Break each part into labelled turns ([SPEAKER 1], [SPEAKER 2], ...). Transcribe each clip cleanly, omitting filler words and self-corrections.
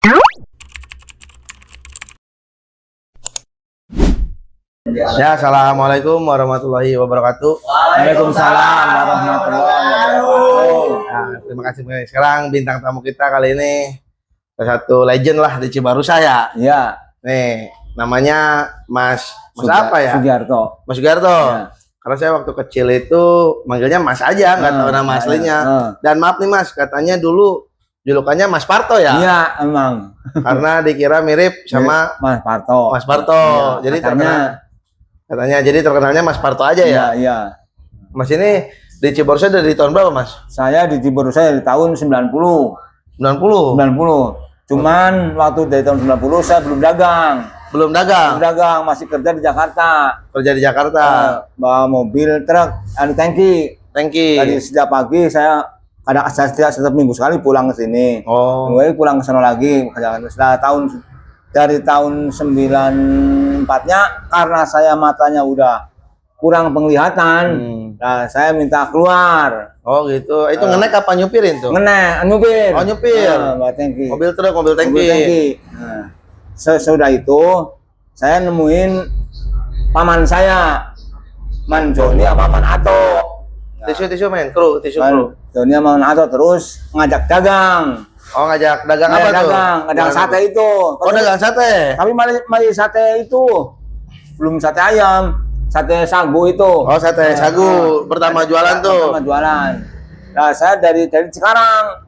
[SPEAKER 1] Ya, assalamualaikum warahmatullahi wabarakatuh.
[SPEAKER 2] Waalaikumsalam warahmatullahi wabarakatuh.
[SPEAKER 1] Nah, terima kasih. Sekarang bintang tamu kita kali ini salah satu legend lah di Cibarusah ya.
[SPEAKER 2] Iya.
[SPEAKER 1] Nih, namanya Mas apa ya?
[SPEAKER 2] Sugiarto.
[SPEAKER 1] Mas Sugiarto.
[SPEAKER 2] Ya.
[SPEAKER 1] Karena saya waktu kecil itu manggilnya Mas aja, nggak tahu nama aslinya. Dan maaf nih Mas, katanya dulu julukannya Mas Parto ya?
[SPEAKER 2] Iya, emang.
[SPEAKER 1] Karena dikira mirip sama
[SPEAKER 2] Mas Parto.
[SPEAKER 1] Mas Parto.
[SPEAKER 2] Ya,
[SPEAKER 1] Jadi katanya jadi terkenalnya Mas Parto aja ya?
[SPEAKER 2] Iya.
[SPEAKER 1] Mas ini di Cibarusah dari tahun berapa Mas?
[SPEAKER 2] Saya di Cibarusah dari tahun 90.
[SPEAKER 1] 90?
[SPEAKER 2] 90. Cuman waktu dari tahun 90 saya belum dagang.
[SPEAKER 1] Belum dagang?
[SPEAKER 2] Belum dagang, masih kerja di Jakarta.
[SPEAKER 1] Kerja di Jakarta?
[SPEAKER 2] Bawa mobil, truk, ada tangki.
[SPEAKER 1] Tangki?
[SPEAKER 2] Tadi setiap pagi saya setiap minggu sekali pulang ke sini.
[SPEAKER 1] Oh.
[SPEAKER 2] Kemudian pulang ke sana lagi. Setelah dari tahun 94-nya karena saya matanya udah kurang penglihatan, nah saya minta keluar.
[SPEAKER 1] Oh gitu. Itu ngenek apa nyupirin tuh?
[SPEAKER 2] Nyupir.
[SPEAKER 1] Oh nyupir.
[SPEAKER 2] Tangki.
[SPEAKER 1] Mobil truk, mobil tangki.
[SPEAKER 2] Nah, sesudah itu saya nemuin paman saya, Man Joni sama Man Ato.
[SPEAKER 1] Tisu men, kru, tisu kru.
[SPEAKER 2] Joni sama Man Ato terus ngajak dagang.
[SPEAKER 1] Oh ngajak dagang apa tuh?
[SPEAKER 2] Dagang sate itu.
[SPEAKER 1] Oh dagang sate.
[SPEAKER 2] Tapi mari sate itu belum sate ayam, sate sagu itu.
[SPEAKER 1] Oh sate sagu pertama jualan tuh.
[SPEAKER 2] Pertama jualan. Nah saya dari sekarang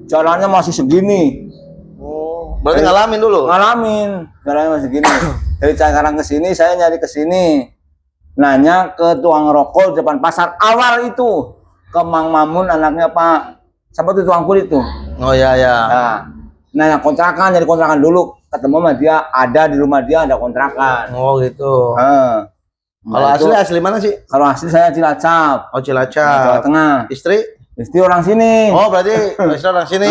[SPEAKER 2] jalannya masih segini.
[SPEAKER 1] Oh. Berarti ngalamin dulu?
[SPEAKER 2] Ngalamin, jalannya masih segini. Dari Cikarang ke sini saya nyari ke sini. Nanya ke tukang rokok di depan pasar awal itu, ke Mang Mamun anaknya Pak siapa tuh tukang kulit tuh.
[SPEAKER 1] Oh ya ya.
[SPEAKER 2] Nah, kontrakan, jadi kontrakan dulu. Ketemu sama dia, ada di rumah dia ada kontrakan.
[SPEAKER 1] Oh gitu. Kalau asli mana sih?
[SPEAKER 2] Kalau asli saya Cilacap.
[SPEAKER 1] Oh Cilacap.
[SPEAKER 2] Jawa Tengah. Istri orang sini.
[SPEAKER 1] Oh berarti istri orang sini.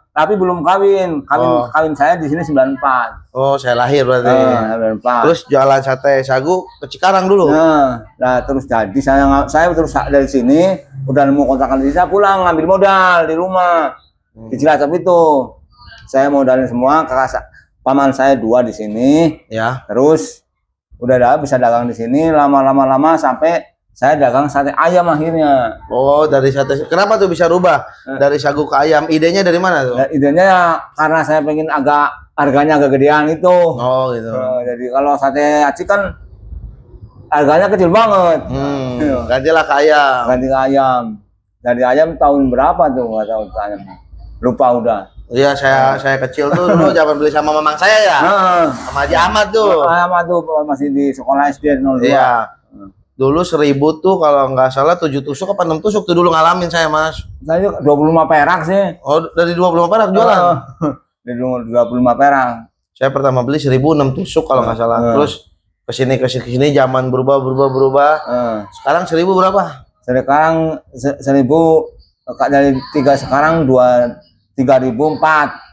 [SPEAKER 2] Tapi belum kawin. Kawin saya di sini 94.
[SPEAKER 1] Oh saya lahir berarti.
[SPEAKER 2] 94.
[SPEAKER 1] Terus jualan sate sagu ke Cikarang dulu.
[SPEAKER 2] Nah terus jadi saya terus dari sini udah nemu kontrakan di saya pulang ngambil modal di rumah di Cilacap itu. Saya modalin semua, paman saya 2 di sini.
[SPEAKER 1] Ya.
[SPEAKER 2] Terus udah bisa dagang di sini lama sampai saya dagang sate ayam akhirnya.
[SPEAKER 1] Oh dari sate. Kenapa tuh bisa rubah dari sagu ke ayam? Idenya dari mana tuh?
[SPEAKER 2] Idenya ya karena saya pengen harganya agak gedean itu.
[SPEAKER 1] Oh gitu.
[SPEAKER 2] Jadi kalau sate aci kan harganya kecil banget.
[SPEAKER 1] Gantilah ke ayam.
[SPEAKER 2] Ganti ke ayam. Dari ayam tahun berapa tuh? Nggak tahu ayam. Lupa udah.
[SPEAKER 1] Iya saya kecil tuh dulu zaman beli sama mamang saya ya. Sama Haji Ahmad tuh.
[SPEAKER 2] Ahmad tuh masih di sekolah SD 02.
[SPEAKER 1] Iya. Dulu 1000 tuh kalau nggak salah 7 tusuk apa 6 tusuk tuh dulu ngalamin saya Mas.
[SPEAKER 2] Saya 25 perak sih.
[SPEAKER 1] Oh dari 25 perak jualan?
[SPEAKER 2] Dari 25 perak.
[SPEAKER 1] Saya pertama beli 1000 6 tusuk kalau nggak salah. Terus kesini zaman berubah. Sekarang 1000 berapa?
[SPEAKER 2] Sekarang 1000 dari 3 sekarang 3004.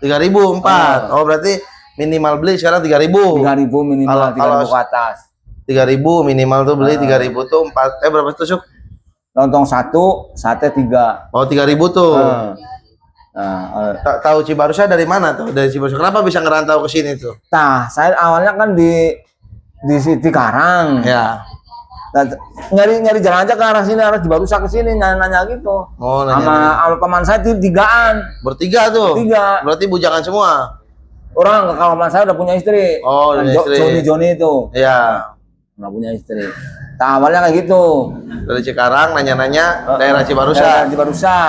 [SPEAKER 1] 3004. Oh berarti minimal beli sekarang 3000.
[SPEAKER 2] 3000 minimal 3000 ke atas.
[SPEAKER 1] 3000 minimal tuh beli 3000 tuh 4 berapa tusuk?
[SPEAKER 2] Lontong 1, sate 3.
[SPEAKER 1] Oh 3000 tuh. Tahu Cibarusah dari mana tuh? Dari Cibarusah. Kenapa bisa ngerantau ke sini tuh?
[SPEAKER 2] Nah, saya awalnya kan di Cikarang.
[SPEAKER 1] Ya.
[SPEAKER 2] Nyari jalan aja ke arah sini, arah Cibarusah ke sini nanya gitu.
[SPEAKER 1] Oh,
[SPEAKER 2] sama paman saya itu 3-an.
[SPEAKER 1] Bertiga tuh.
[SPEAKER 2] 3.
[SPEAKER 1] Berarti bujangan semua.
[SPEAKER 2] Kalau paman saya udah punya istri.
[SPEAKER 1] Oh, udah istri.
[SPEAKER 2] Joni itu.
[SPEAKER 1] Iya.
[SPEAKER 2] Udah punya istri. Awalnya kayak gitu.
[SPEAKER 1] Dari Cikarang nanya-nanya daerah Cibarusah.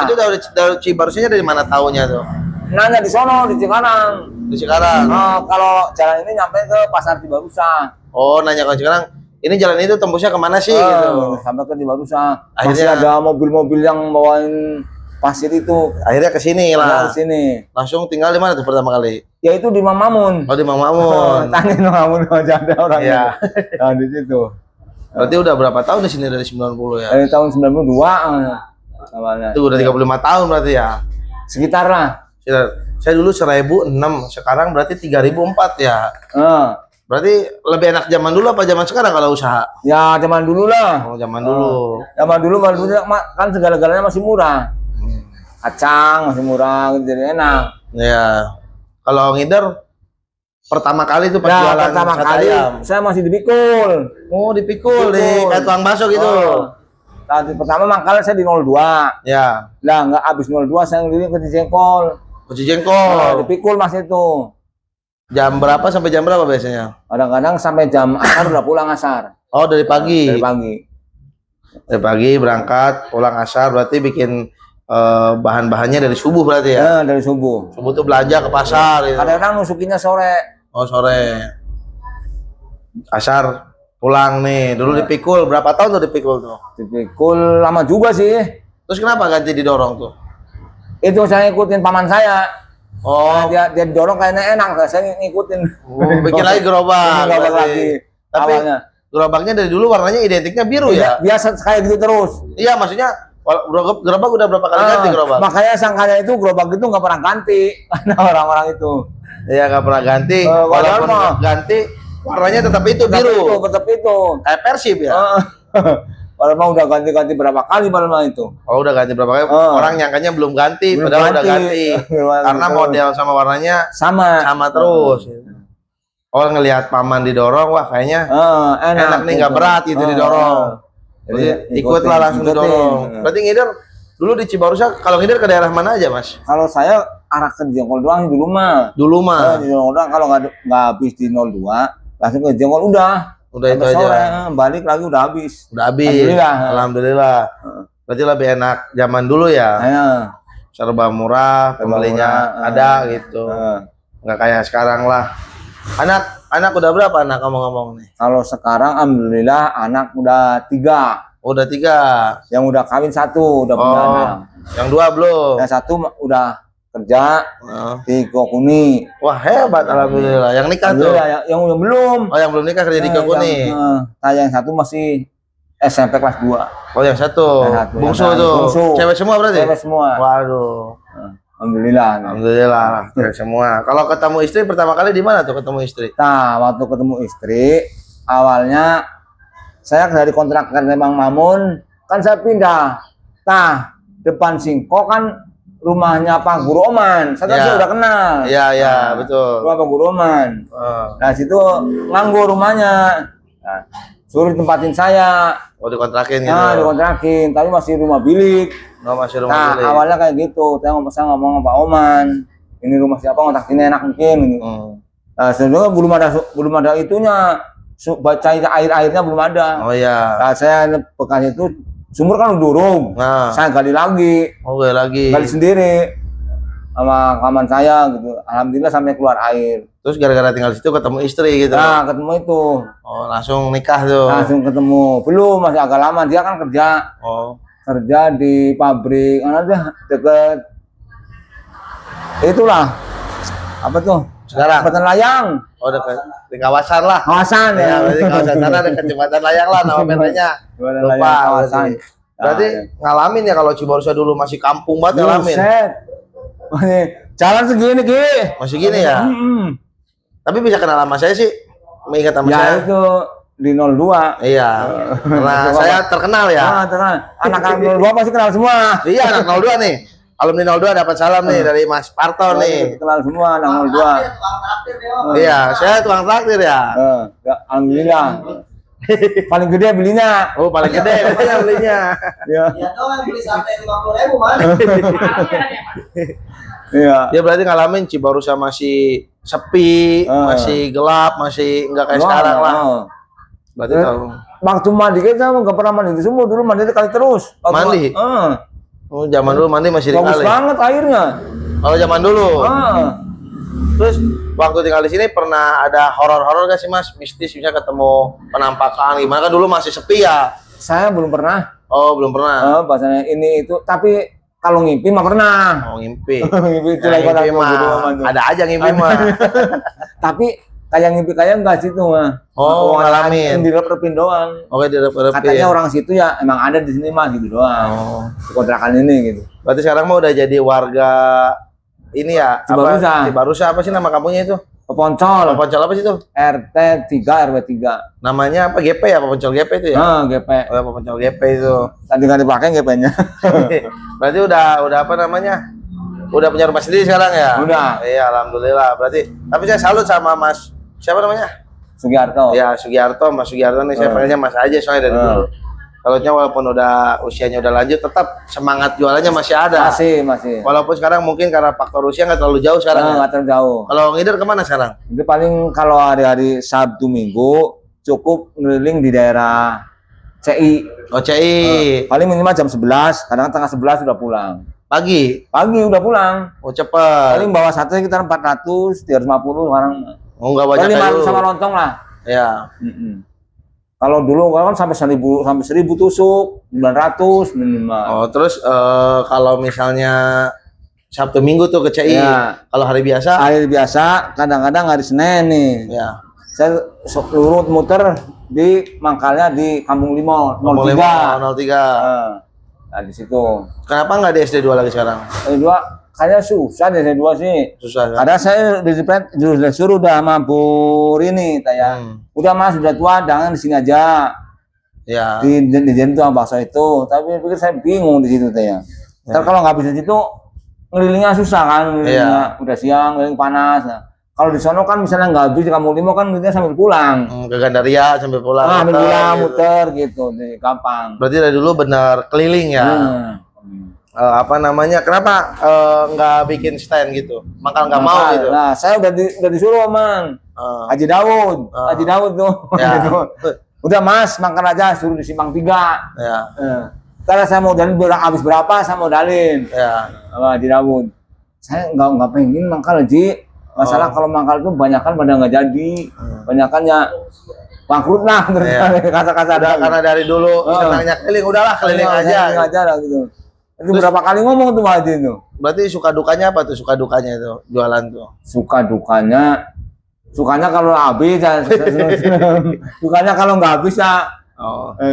[SPEAKER 1] Itu dari Cibarusahnya dari mana taunya tuh?
[SPEAKER 2] Nanya di sono di Cikarang.
[SPEAKER 1] Di Cikarang.
[SPEAKER 2] Kalau jalan ini nyampe ke pasar Cibarusah.
[SPEAKER 1] Oh, nanya ke Cikarang. Ini jalan itu tembusnya kemana sih gitu?
[SPEAKER 2] Sampai ke Cibarusah.
[SPEAKER 1] Akhirnya
[SPEAKER 2] masih ada mobil-mobil yang bawain pasir itu.
[SPEAKER 1] Akhirnya ke sini lah.
[SPEAKER 2] Ke sini.
[SPEAKER 1] Langsung tinggal di mana tuh pertama kali?
[SPEAKER 2] Ya itu di Mang Mamun.
[SPEAKER 1] Oh, di Mang Mamun.
[SPEAKER 2] Tanya Mang Mamun aja ada orang.
[SPEAKER 1] Iya.
[SPEAKER 2] Nah, di situ.
[SPEAKER 1] Berarti udah berapa tahun di sini dari 90 ya?
[SPEAKER 2] Dari tahun 92 awalnya.
[SPEAKER 1] Itu udah 35 tahun berarti ya.
[SPEAKER 2] Sekitar lah.
[SPEAKER 1] Saya dulu 1006, sekarang berarti 3004 ya. Berarti lebih enak zaman dulu apa zaman sekarang kalau usaha?
[SPEAKER 2] Ya zaman dulu lah.
[SPEAKER 1] Oh zaman dulu.
[SPEAKER 2] Zaman dulu kan segala-galanya masih murah. Kacang masih murah, jadi enak.
[SPEAKER 1] Ya. Kalau ngider pertama kali tuh pas
[SPEAKER 2] Ya,
[SPEAKER 1] jualan
[SPEAKER 2] pertama
[SPEAKER 1] sate
[SPEAKER 2] kali
[SPEAKER 1] ayam.
[SPEAKER 2] saya masih dipikul.
[SPEAKER 1] Oh, dipikul di
[SPEAKER 2] Dipikul.
[SPEAKER 1] kayak tukang bakso gitu.
[SPEAKER 2] Tadi pertama mangkal saya di 02.
[SPEAKER 1] Ya,
[SPEAKER 2] Lah nggak habis 02 saya ngeliling ke Jengkol.
[SPEAKER 1] uji
[SPEAKER 2] Nah,
[SPEAKER 1] jengkol.
[SPEAKER 2] dipikul Mas itu.
[SPEAKER 1] Jam berapa sampai jam berapa biasanya?
[SPEAKER 2] Kadang-kadang sampai jam asar udah pulang asar.
[SPEAKER 1] Oh, dari pagi.
[SPEAKER 2] Dari pagi.
[SPEAKER 1] Dari pagi berangkat, pulang asar berarti bikin bahan-bahannya dari subuh berarti ya.
[SPEAKER 2] Ya, dari subuh.
[SPEAKER 1] Subuh tuh belanja ke pasar gitu.
[SPEAKER 2] Kadang-kadang nusukinnya sore.
[SPEAKER 1] Oh, sore. Asar pulang nih. Dulu dipikul berapa tahun tuh dipikul tuh?
[SPEAKER 2] Dipikul lama juga sih.
[SPEAKER 1] Terus kenapa ganti didorong tuh?
[SPEAKER 2] Itu saya ngikutin paman saya.
[SPEAKER 1] Oh,
[SPEAKER 2] Nah, dia didorong kayaknya enak, saya ngikutin.
[SPEAKER 1] bikin lagi gerobak.
[SPEAKER 2] Bikin gerobak
[SPEAKER 1] berarti.
[SPEAKER 2] lagi.
[SPEAKER 1] Tapi
[SPEAKER 2] Awalnya.
[SPEAKER 1] gerobaknya dari dulu warnanya identiknya biru ya?
[SPEAKER 2] Biasa kayak gitu terus.
[SPEAKER 1] Iya, maksudnya gerobak udah berapa kali ganti gerobak?
[SPEAKER 2] Makanya sangkanya itu gerobak itu nggak pernah ganti. Karena orang-orang itu.
[SPEAKER 1] Iya, nggak pernah ganti.
[SPEAKER 2] Padahal
[SPEAKER 1] Walaupun
[SPEAKER 2] mah.
[SPEAKER 1] ganti, warnanya tetap itu biru.
[SPEAKER 2] Tetap itu.
[SPEAKER 1] Kayak Persib ya?
[SPEAKER 2] Padahal mah udah ganti-ganti berapa kali padahal mah itu.
[SPEAKER 1] Oh, udah ganti berapa kali? Orang nyangkanya belum ganti,
[SPEAKER 2] Belum
[SPEAKER 1] padahal udah
[SPEAKER 2] ganti.
[SPEAKER 1] ganti. Karena model sama warnanya
[SPEAKER 2] Sama
[SPEAKER 1] terus. Oh, ngelihat paman didorong, wah kayaknya enak nih, nggak berat gitu didorong. Jadi ikutlah langsung didorong. Berarti ngider dulu di Cibarusah, kalau ngider ke daerah mana aja, Mas?
[SPEAKER 2] Kalau saya arah ke Jengkol doang di rumah.
[SPEAKER 1] Dulu mah.
[SPEAKER 2] Di Jengkol doang, kalau nggak habis di 02, langsung ke Jengkol udah.
[SPEAKER 1] Udah itu
[SPEAKER 2] Sampai sore,
[SPEAKER 1] aja.
[SPEAKER 2] balik lagi udah habis.
[SPEAKER 1] Udah habis.
[SPEAKER 2] Alhamdulillah.
[SPEAKER 1] Alhamdulillah. Berarti lebih enak zaman dulu ya. Serba murah, pembelinya
[SPEAKER 2] murah,
[SPEAKER 1] ada gitu. Nggak kayak sekarang lah. Anak udah berapa anak ngomong-ngomong nih?
[SPEAKER 2] Kalau sekarang alhamdulillah anak udah 3.
[SPEAKER 1] Udah 3.
[SPEAKER 2] Yang udah kawin 1, udah punya anak.
[SPEAKER 1] Yang 2 belum.
[SPEAKER 2] Yang 1 udah kerja di Kokuni.
[SPEAKER 1] Wah, hebat alhamdulillah. Yang nikah tuh?
[SPEAKER 2] Yang belum.
[SPEAKER 1] Oh, yang belum nikah kerja di Kokuni.
[SPEAKER 2] Yang 1 masih SMP kelas 2.
[SPEAKER 1] Oh, yang 1. Bungsu tuh.
[SPEAKER 2] Bungsu.
[SPEAKER 1] Cewek semua berarti?
[SPEAKER 2] Cewek semua.
[SPEAKER 1] Waduh.
[SPEAKER 2] Alhamdulillah.
[SPEAKER 1] Alhamdulillah, cewek semua. Kalau ketemu istri pertama kali di mana tuh ketemu istri?
[SPEAKER 2] Nah, waktu ketemu istri, awalnya saya dari kontrakan Lembang Mamun, kan saya pindah. Nah, depan Singko kan rumahnya Pak Guru Oman. Saya udah kenal.
[SPEAKER 1] Iya, iya, betul.
[SPEAKER 2] Rumah Pak Guru Oman. Nah, situ nganggur rumahnya. Nah, suruh tempatin saya.
[SPEAKER 1] Oh, dikontrakin gitu.
[SPEAKER 2] Nah, dikontrakin, tapi masih rumah bilik.
[SPEAKER 1] Oh, masih rumah bilik.
[SPEAKER 2] Awalnya kayak gitu. Saya ngomong sama Pak Oman, ini rumah siapa, ngontrak ini enak mungkin gitu. Nah, sebenarnya belum ada itunya. Baca airnya belum ada.
[SPEAKER 1] Oh iya.
[SPEAKER 2] Nah, saya bekas itu sumur kan udah durung.
[SPEAKER 1] Nah.
[SPEAKER 2] Saya gali lagi.
[SPEAKER 1] Oh, gali lagi.
[SPEAKER 2] Gali sendiri sama kaman saya gitu. Alhamdulillah sampai keluar air.
[SPEAKER 1] Terus gara-gara tinggal situ ketemu istri gitu.
[SPEAKER 2] Nah, ketemu itu.
[SPEAKER 1] Oh, langsung nikah tuh.
[SPEAKER 2] Langsung ketemu. Belum, masih agak lama. Dia kan kerja.
[SPEAKER 1] Oh.
[SPEAKER 2] Kerja di pabrik. Mana dia deket itulah. Apa tuh?
[SPEAKER 1] Sekarang.
[SPEAKER 2] Jembatan Layang.
[SPEAKER 1] Oh, dekat di kawasan lah.
[SPEAKER 2] Kawasan
[SPEAKER 1] Ya, berarti kawasan sana dekat Jembatan Layang lah nama PT-nya.
[SPEAKER 2] Jembatan
[SPEAKER 1] Lupa,
[SPEAKER 2] Layang kawasan.
[SPEAKER 1] Berarti ngalamin ya kalau Cibarusah dulu masih kampung banget ngalamin.
[SPEAKER 2] Buset. Jalan segini, Ki.
[SPEAKER 1] Masih gini ya? Tapi bisa kenal sama saya sih. Mengingat sama
[SPEAKER 2] Ya
[SPEAKER 1] saya.
[SPEAKER 2] itu di 02.
[SPEAKER 1] Iya. Karena saya terkenal ya.
[SPEAKER 2] Ah, terkenal. Anak-anak 02 pasti kenal semua.
[SPEAKER 1] Iya, anak 02 nih. Alumni 02 dapat salam nih dari Mas Parto nih.
[SPEAKER 2] Kenal semua anak 02.
[SPEAKER 1] Iya, saya tukang traktir ya.
[SPEAKER 2] Alhamdulillah. Paling gede belinya.
[SPEAKER 1] Oh, paling gede belinya.
[SPEAKER 2] Iya.
[SPEAKER 3] Ya doang beli sampai 50.000 man.
[SPEAKER 2] Iya.
[SPEAKER 1] Ya berarti ngalamin Cibarusah masih sepi, masih gelap, masih enggak kayak sekarang lah. Berarti tahu.
[SPEAKER 2] Waktu mandi kita nggak pernah mandi di sumur, dulu mandi kali terus.
[SPEAKER 1] Mandi? Oh, zaman dulu mandi masih di
[SPEAKER 2] bagus
[SPEAKER 1] kali.
[SPEAKER 2] banget airnya.
[SPEAKER 1] Kalau zaman dulu. Terus waktu tinggal di sini pernah ada horor-horor gak sih Mas? Mistis misalnya ketemu penampakan gimana kan dulu masih sepi ya?
[SPEAKER 2] Saya belum pernah.
[SPEAKER 1] Oh, belum pernah.
[SPEAKER 2] Bahasanya ini itu, tapi kalau ngimpi mah pernah.
[SPEAKER 1] Oh, ngimpi.
[SPEAKER 2] Ngimpi itu
[SPEAKER 1] Ya,
[SPEAKER 2] lagi
[SPEAKER 1] ngimpi mah. Ada aja ngimpi mah.
[SPEAKER 2] Tapi kayak ngimpi kayak enggak situ mah.
[SPEAKER 1] Oh, ngalamin.
[SPEAKER 2] Di repin doang.
[SPEAKER 1] Oke, direp-repin.
[SPEAKER 2] Katanya orang situ ya emang ada di sini mah gitu doang.
[SPEAKER 1] Oh.
[SPEAKER 2] Di kontrakan ini gitu.
[SPEAKER 1] Berarti sekarang mah udah jadi warga ini ya,
[SPEAKER 2] Cibarusah.
[SPEAKER 1] Cibarusah apa sih nama kampungnya itu?
[SPEAKER 2] Peponcol.
[SPEAKER 1] Peponcol apa sih itu?
[SPEAKER 2] RT 3 RW 3.
[SPEAKER 1] Namanya apa? GP ya, Peponcol GP itu ya?
[SPEAKER 2] GP.
[SPEAKER 1] Oh, Peponcol GP itu.
[SPEAKER 2] Tadi nggak dipakai GP-nya.
[SPEAKER 1] Berarti udah apa namanya? udah punya rumah sendiri sekarang ya?
[SPEAKER 2] Udah.
[SPEAKER 1] Iya, alhamdulillah. Berarti tapi saya salut sama Mas siapa namanya?
[SPEAKER 2] Sugiarto.
[SPEAKER 1] Ya, Sugiarto, Mas Sugiarto nih saya panggilnya Mas aja soalnya dari dulu. Salutnya walaupun udah usianya udah lanjut tetap semangat jualannya masih ada.
[SPEAKER 2] Masih.
[SPEAKER 1] Walaupun sekarang mungkin karena faktor usia nggak terlalu jauh sekarang.
[SPEAKER 2] Nggak terlalu jauh.
[SPEAKER 1] Kalau ngider kemana sekarang?
[SPEAKER 2] Itu paling kalau hari-hari Sabtu Minggu cukup ngeliling di daerah CI.
[SPEAKER 1] Oh, CI.
[SPEAKER 2] Paling minimal jam 11, kadang tengah 11 sudah pulang.
[SPEAKER 1] Pagi.
[SPEAKER 2] Pagi udah pulang.
[SPEAKER 1] Oh, cepet.
[SPEAKER 2] Paling bawa sate sekitar 400, 350 sekarang.
[SPEAKER 1] Oh, nggak banyak
[SPEAKER 2] Paling
[SPEAKER 1] kayak
[SPEAKER 2] 500
[SPEAKER 1] dulu.
[SPEAKER 2] sama lontong lah.
[SPEAKER 1] Ya.
[SPEAKER 2] Kalau dulu kan sampai 1000 tusuk, 900 minimal.
[SPEAKER 1] Oh, terus kalau misalnya Sabtu Minggu tuh ke CI.
[SPEAKER 2] Ya.
[SPEAKER 1] Kalau hari biasa?
[SPEAKER 2] Hari biasa kadang-kadang hari Senin nih.
[SPEAKER 1] Ya.
[SPEAKER 2] Saya lurut muter di mangkalnya di Kampung Limau 03.
[SPEAKER 1] 03.
[SPEAKER 2] Nah, di situ.
[SPEAKER 1] Kenapa nggak di SD2 lagi sekarang?
[SPEAKER 2] SD2 kayaknya susah deh SD2 sih.
[SPEAKER 1] Susah kan?
[SPEAKER 2] Karena saya disuruh udah mampu ini tanya. Udah Mas sudah tua, jangan di sini aja.
[SPEAKER 1] Ya.
[SPEAKER 2] Di itu bakso itu. Tapi pikir saya bingung di situ tanya. Ntar kalau nggak bisa di situ ngelilingnya susah kan, ngelilingnya udah siang, ngeliling panas. Nah, kalau di sono kan misalnya nggak habis di Kampung Limau kan kita sambil pulang.
[SPEAKER 1] Ke Gandaria sambil pulang.
[SPEAKER 2] Sambil pulang muter gitu, gampang.
[SPEAKER 1] Berarti dari dulu benar keliling ya. Apa namanya? Kenapa nggak bikin stand gitu? Mangkal nggak mau gitu.
[SPEAKER 2] Nah, saya udah disuruh Mang. Haji Daud. Haji Daud tuh.
[SPEAKER 1] Ya.
[SPEAKER 2] Udah Mas, makan aja suruh di Simpang 3.
[SPEAKER 1] Ya.
[SPEAKER 2] Karena saya modalin habis berapa saya modalin.
[SPEAKER 1] Ya.
[SPEAKER 2] Sama Haji Daud. Saya nggak pengen mangkal Haji. Masalah kalau mangkal itu banyak kan pada nggak jadi. Banyakan ya bangkrut lah kata-kata.
[SPEAKER 1] Karena dari dulu senangnya keliling, udahlah keliling aja.
[SPEAKER 2] Keliling aja lah gitu. Itu berapa kali ngomong tuh Pak Haji itu.
[SPEAKER 1] Berarti suka dukanya apa tuh? Suka dukanya itu jualan tuh.
[SPEAKER 2] Sukanya kalau habis ya, sukanya kalau nggak habis ya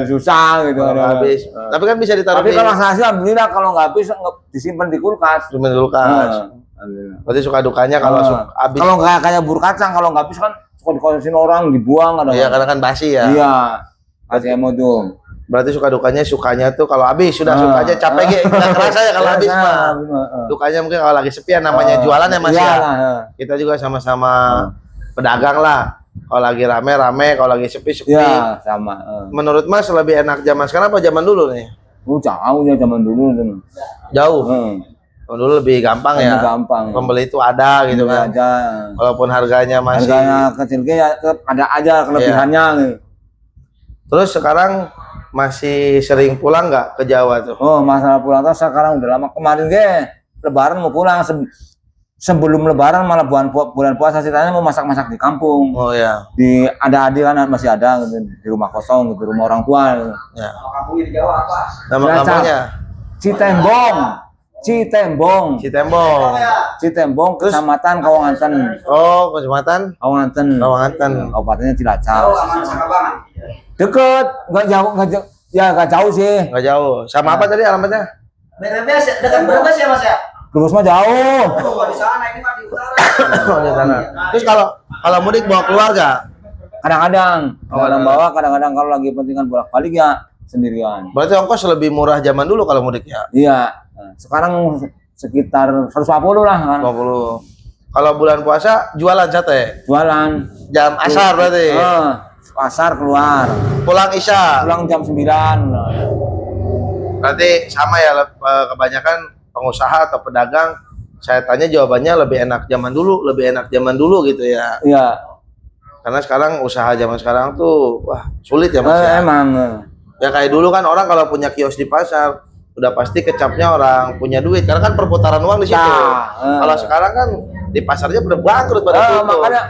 [SPEAKER 2] susah gitu.
[SPEAKER 1] Kalau habis. Tapi kan bisa ditaruh.
[SPEAKER 2] Tapi kalau hasil alhamdulillah kalau nggak habis disimpan di kulkas.
[SPEAKER 1] Cuma di kulkas. Berarti suka dukanya kalau habis.
[SPEAKER 2] Kalau nggak kayak bubur kacang, kalau nggak habis kan suka dikasihin orang, dibuang ada.
[SPEAKER 1] Iya, karena kan basi ya.
[SPEAKER 2] Iya. Kasih emo tuh.
[SPEAKER 1] Berarti sukanya tuh kalau habis sudah suka aja capek gitu. Nggak kerasa ya kalau habis mah. Dukanya mungkin kalau lagi sepian namanya jualan ya Mas ya. Kita juga sama-sama pedagang lah. Kalau lagi rame, kalau lagi sepi.
[SPEAKER 2] Iya, sama.
[SPEAKER 1] Menurut Mas lebih enak zaman sekarang apa zaman dulu nih?
[SPEAKER 2] Jauh ya zaman dulu tuh.
[SPEAKER 1] Jauh. Dulu lebih gampang ya.
[SPEAKER 2] Gampang.
[SPEAKER 1] Pembeli itu ada gitu kan.
[SPEAKER 2] Aja.
[SPEAKER 1] Walaupun harganya masih
[SPEAKER 2] kecil ya tetap ada aja kelebihannya gitu.
[SPEAKER 1] Terus sekarang masih sering pulang nggak ke Jawa tuh?
[SPEAKER 2] Oh, masalah pulang tuh sekarang udah lama. Kemarin Lebaran mau pulang. Sebelum Lebaran malah bulan puasa ceritanya mau masak-masak di kampung.
[SPEAKER 1] Oh ya.
[SPEAKER 2] Ada adik kan masih ada gitu, di rumah kosong gitu, rumah orang tua. Gitu.
[SPEAKER 1] Ya.
[SPEAKER 3] Kampungnya di Jawa apa?
[SPEAKER 1] Nama kampungnya?
[SPEAKER 2] Citembong, Kecamatan Kawanganten.
[SPEAKER 1] Oh, Kecamatan
[SPEAKER 2] Kawanganten. Kabupatennya Cilacap. Deket, nggak jauh sih.
[SPEAKER 1] Nggak jauh. Sama apa tadi alamatnya?
[SPEAKER 3] Brebes, dekat Brebes ya Mas ya?
[SPEAKER 2] Terus mah jauh.
[SPEAKER 3] Oh, di sana ini mah di utara.
[SPEAKER 1] Di sana. Terus kalau mudik bawa keluarga?
[SPEAKER 2] Kadang-kadang bawa, kadang-kadang kalau lagi pentingan bolak-balik ya sendirian.
[SPEAKER 1] Berarti ongkos lebih murah zaman dulu kalau mudik ya?
[SPEAKER 2] Iya. Sekarang sekitar 150 lah kan.
[SPEAKER 1] 150. Kalau bulan puasa jualan sate?
[SPEAKER 2] Jualan.
[SPEAKER 1] Jam asar berarti?
[SPEAKER 2] Pasar keluar.
[SPEAKER 1] Pulang isya?
[SPEAKER 2] Pulang jam 9.
[SPEAKER 1] Berarti sama ya kebanyakan pengusaha atau pedagang saya tanya jawabannya lebih enak zaman dulu gitu ya.
[SPEAKER 2] Iya.
[SPEAKER 1] Karena sekarang usaha zaman sekarang tuh wah sulit ya Mas ya.
[SPEAKER 2] Emang.
[SPEAKER 1] Ya kayak dulu kan orang kalau punya kios di pasar udah pasti kecapnya orang punya duit karena kan perputaran uang di situ. Kalau sekarang kan di pasarnya udah bangkrut pada tutup.
[SPEAKER 2] Makanya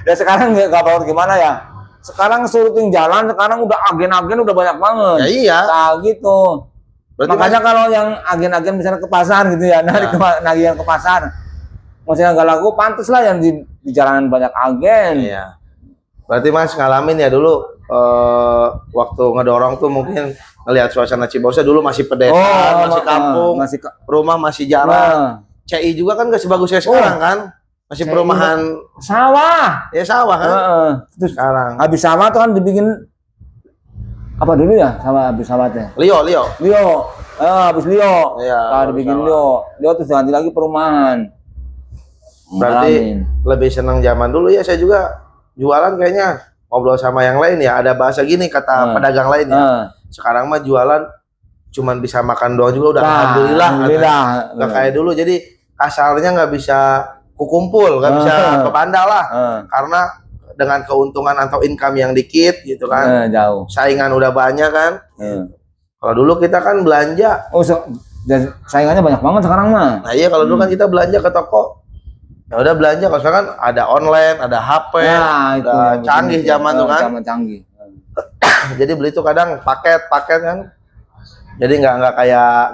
[SPEAKER 2] ya sekarang nggak tahu gimana ya. Sekarang syuting jalan sekarang udah agen-agen udah banyak banget.
[SPEAKER 1] Ya iya.
[SPEAKER 2] Nah gitu.
[SPEAKER 1] Berarti
[SPEAKER 2] makanya kalau yang agen-agen misalnya ke pasar gitu ya, nagihan ke pasar, maksudnya nggak laku, pantas lah yang di jalanan banyak agen.
[SPEAKER 1] Iya. Berarti Mas ngalamin ya dulu waktu ngedorong tuh mungkin ngelihat suasana Cibarusah dulu masih pedesaan, masih kampung, rumah masih jarang. CI juga kan nggak sebagus kayak sekarang kan, masih perumahan
[SPEAKER 2] sawah.
[SPEAKER 1] Ya sawah kan.
[SPEAKER 2] Terus
[SPEAKER 1] sekarang
[SPEAKER 2] habis sawah tuh kan dibikin apa dulu ya sama habis sawahnya?
[SPEAKER 1] Lio.
[SPEAKER 2] Habis Leo.
[SPEAKER 1] Iya,
[SPEAKER 2] Nah, dibikin Leo. Leo terus ganti lagi perumahan.
[SPEAKER 1] Berarti lebih senang zaman dulu ya. Saya juga jualan kayaknya ngobrol sama yang lain ya. Ada bahasa gini kata pedagang lain ya. Sekarang mah jualan cuman bisa makan doang juga udah alhamdulillah. Nggak kayak dulu. Jadi kasarnya nggak bisa kukumpul, nggak bisa ke bandar lah. Karena dengan keuntungan atau income yang dikit gitu kan.
[SPEAKER 2] Jauh.
[SPEAKER 1] Saingan udah banyak kan. Kalau dulu kita kan belanja.
[SPEAKER 2] Saingannya banyak banget sekarang mah.
[SPEAKER 1] Nah iya kalau dulu kan kita belanja ke toko. Ya udah belanja, kalau sekarang kan ada online, ada HP, udah canggih zaman tuh kan.
[SPEAKER 2] Zaman canggih.
[SPEAKER 1] Jadi beli tuh kadang paket kan. Jadi nggak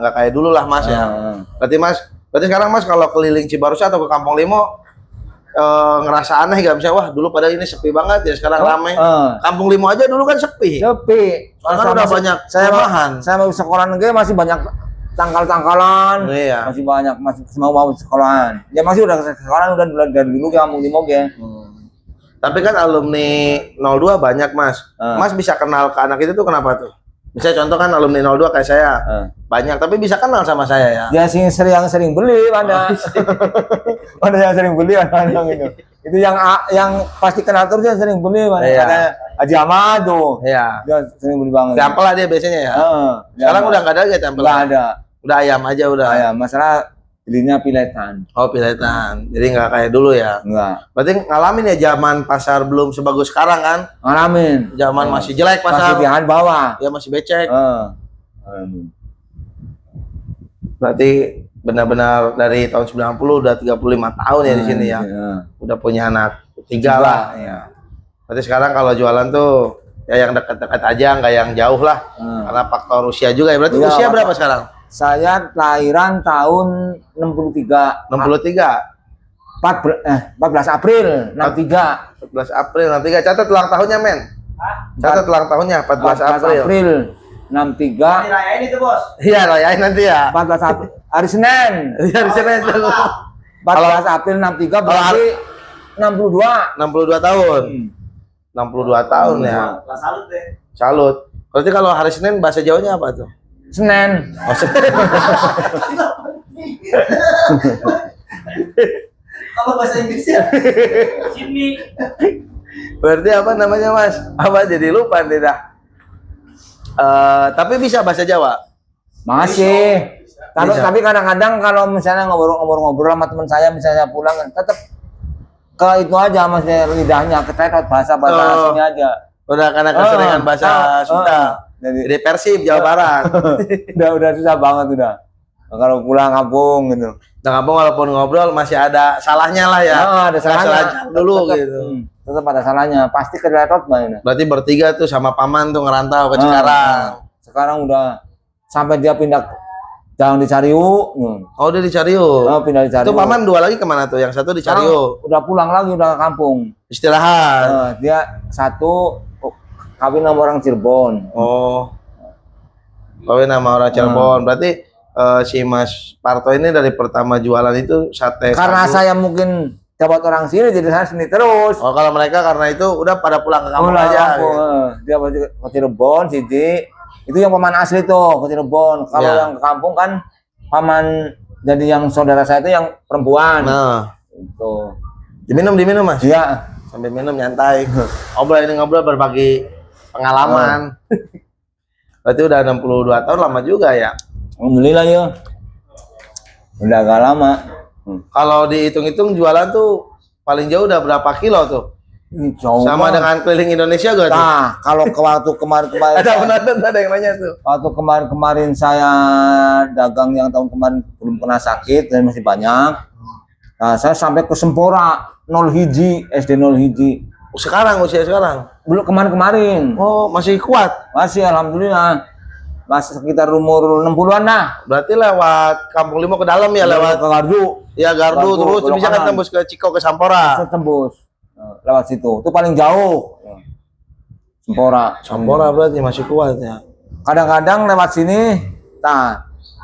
[SPEAKER 1] kayak dulu lah Mas ya. Berarti sekarang Mas kalau keliling Cibarusah atau ke Kampung Limo ngerasa aneh gak? Misalnya wah dulu pada ini sepi banget ya, sekarang ramai. Kampung Limo aja dulu kan sepi. Soalnya udah banyak perumahan.
[SPEAKER 2] Saya mau sekolah negeri masih banyak tangkal-tangkalan.
[SPEAKER 1] Iya.
[SPEAKER 2] Masih banyak, masih mau sekolahan. Ya masih udah sekarang udah dari dulu ke Kampung Limo ya.
[SPEAKER 1] Tapi kan alumni 02 banyak Mas. Mas bisa kenal ke anak itu tuh kenapa tuh? Misalnya contoh kan alumni 02 kayak saya. Banyak tapi bisa kenal sama saya ya.
[SPEAKER 2] Dia sering beli ada. Ada yang sering beli ada itu. Itu yang pasti kenal terus yang sering beli mana. Ada Haji Ahmad tuh.
[SPEAKER 1] Iya.
[SPEAKER 2] Dia sering beli banget.
[SPEAKER 1] Tempel lah dia biasanya ya. Sekarang udah nggak ada lagi tempel.
[SPEAKER 2] Nggak ada.
[SPEAKER 1] Udah ayam aja udah.
[SPEAKER 2] Ayam. Masalah belinya piletan.
[SPEAKER 1] Oh piletan. Jadi nggak kayak dulu ya.
[SPEAKER 2] Enggak.
[SPEAKER 1] Berarti ngalamin ya zaman pasar belum sebagus sekarang kan?
[SPEAKER 2] Ngalamin.
[SPEAKER 1] Zaman masih jelek pasar.
[SPEAKER 2] Masih di bawah.
[SPEAKER 1] Ya masih becek.
[SPEAKER 2] Ngalamin.
[SPEAKER 1] Berarti benar-benar dari tahun 90 udah 35 tahun ya di sini ya. Udah punya anak 3 lah ya. Berarti sekarang kalau jualan tuh ya yang dekat-dekat aja, nggak yang jauh lah. Karena faktor usia juga ya. Berarti usia berapa sekarang?
[SPEAKER 2] Saya kelahiran tahun 63. 14 April 63.
[SPEAKER 1] 14 April 63. Catat ulang tahunnya, men. Catat ulang tahunnya 14 April
[SPEAKER 2] 63.
[SPEAKER 3] Dirayain itu, Bos.
[SPEAKER 1] Iya, rayain nanti ya.
[SPEAKER 2] 14 April hari Senin.
[SPEAKER 1] Iya, di sini.
[SPEAKER 2] 14 April 63 berarti 62
[SPEAKER 1] tahun. 62 tahun ya.
[SPEAKER 3] Salut deh.
[SPEAKER 1] Salut. Berarti kalau hari Senin bahasa Jawanya apa tuh?
[SPEAKER 2] Senin.
[SPEAKER 1] Oh, Senin.
[SPEAKER 3] Apa bahasa Inggrisnya?
[SPEAKER 4] Sini.
[SPEAKER 1] Berarti apa namanya, Mas? Apa jadi lupa nih dah. Tapi bisa bahasa Jawa?
[SPEAKER 2] Masih.
[SPEAKER 1] Bisa.
[SPEAKER 2] Tapi kadang-kadang kalau misalnya ngobrol sama teman saya misalnya pulang tetap ke itu aja maksudnya lidahnya ketetot bahasa aslinya aja.
[SPEAKER 1] Udah karena keseringan bahasa Sunda. Jadi Persib Jawa Barat.
[SPEAKER 2] udah susah banget udah. Kalau pulang kampung gitu.
[SPEAKER 1] Nah, kampung walaupun ngobrol masih ada salahnya lah ya.
[SPEAKER 2] Ada salahnya
[SPEAKER 1] dulu
[SPEAKER 2] tetap,
[SPEAKER 1] gitu.
[SPEAKER 2] Tetap ada salahnya. Pasti ketetot mainnya.
[SPEAKER 1] Berarti bertiga tuh sama paman tuh ngerantau ke Cikarang.
[SPEAKER 2] Sekarang udah sampai dia pindah jangan di Cariu.
[SPEAKER 1] Oh, dia di Cariu.
[SPEAKER 2] Pindah di Cariu.
[SPEAKER 1] Itu paman dua lagi kemana tuh? Yang satu di Cariu.
[SPEAKER 2] Udah pulang lagi udah ke kampung.
[SPEAKER 1] Istirahat.
[SPEAKER 2] Dia satu kawin sama orang Cirebon.
[SPEAKER 1] Oh. Kawin sama orang Cirebon. Berarti si Mas Parto ini dari pertama jualan itu sate.
[SPEAKER 2] Karena
[SPEAKER 1] sagu.
[SPEAKER 2] saya mungkin dapat orang sini jadi saya sini terus.
[SPEAKER 1] Oh, kalau mereka karena itu udah pada pulang ke kampung aja.
[SPEAKER 2] Gitu. Dia ke Cirebon, Sidi. Itu yang paman asli tuh ke Cirebon. Kalau yang ke kampung kan paman jadi yang saudara saya itu yang perempuan.
[SPEAKER 1] Nah,
[SPEAKER 2] itu.
[SPEAKER 1] diminum Mas.
[SPEAKER 2] Iya.
[SPEAKER 1] Sambil minum nyantai. ngobrol berbagi pengalaman. Berarti udah 62 tahun, lama juga ya.
[SPEAKER 2] Alhamdulillah ya. Udah agak lama.
[SPEAKER 1] Kalau dihitung-hitung jualan tuh paling jauh udah berapa kilo tuh? Sama dengan keliling Indonesia gak tuh?
[SPEAKER 2] Nah, kalau ke waktu kemarin
[SPEAKER 1] ada penonton ada yang nanya tuh.
[SPEAKER 2] Waktu kemarin saya dagang yang tahun kemarin belum kena sakit dan masih banyak. Nah, saya sampai ke Sempora 0 hiji, SD 0 hiji.
[SPEAKER 1] Sekarang usia sekarang?
[SPEAKER 2] Belum kemarin.
[SPEAKER 1] Oh, masih kuat?
[SPEAKER 2] Masih alhamdulillah. Masih sekitar umur 60-an lah.
[SPEAKER 1] Berarti lewat Kampung Limo ke dalam ya, lewat
[SPEAKER 2] ke Gardu.
[SPEAKER 1] Ya Gardu terus bisa kan tembus ke Ciko ke Sampora.
[SPEAKER 2] Tembus. Lewat situ. Itu paling jauh.
[SPEAKER 1] Sampora berarti masih kuat ya.
[SPEAKER 2] Kadang-kadang lewat sini,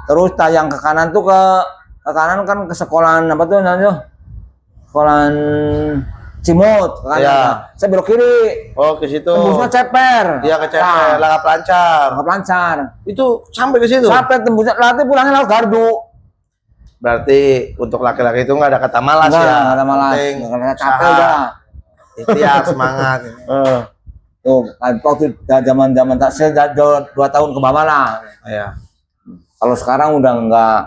[SPEAKER 2] terus yang ke kanan tuh ke kanan kan ke sekolahan apa tuh namanya? Sekolahan Cimut, kan?
[SPEAKER 1] Iya.
[SPEAKER 2] Saya belok kiri.
[SPEAKER 1] Oh, ke situ.
[SPEAKER 2] Tembusnya Ceper.
[SPEAKER 1] Iya, ke Ceper, Langkap Lancar.
[SPEAKER 2] Langkap Lancar.
[SPEAKER 1] Itu sampai ke situ.
[SPEAKER 2] Sampai tembusnya, nanti pulangnya lewat Gardu.
[SPEAKER 1] Berarti untuk laki-laki itu nggak ada kata malas ya.
[SPEAKER 2] Nggak ada malas.
[SPEAKER 1] Penting
[SPEAKER 2] Nggak ada capek
[SPEAKER 1] usaha,
[SPEAKER 2] udah.
[SPEAKER 1] ikhtiar, semangat.
[SPEAKER 2] Tuh, waktu zaman-zaman saya 2 tahun ke bawah lah.
[SPEAKER 1] Iya.
[SPEAKER 2] Kalau sekarang udah enggak.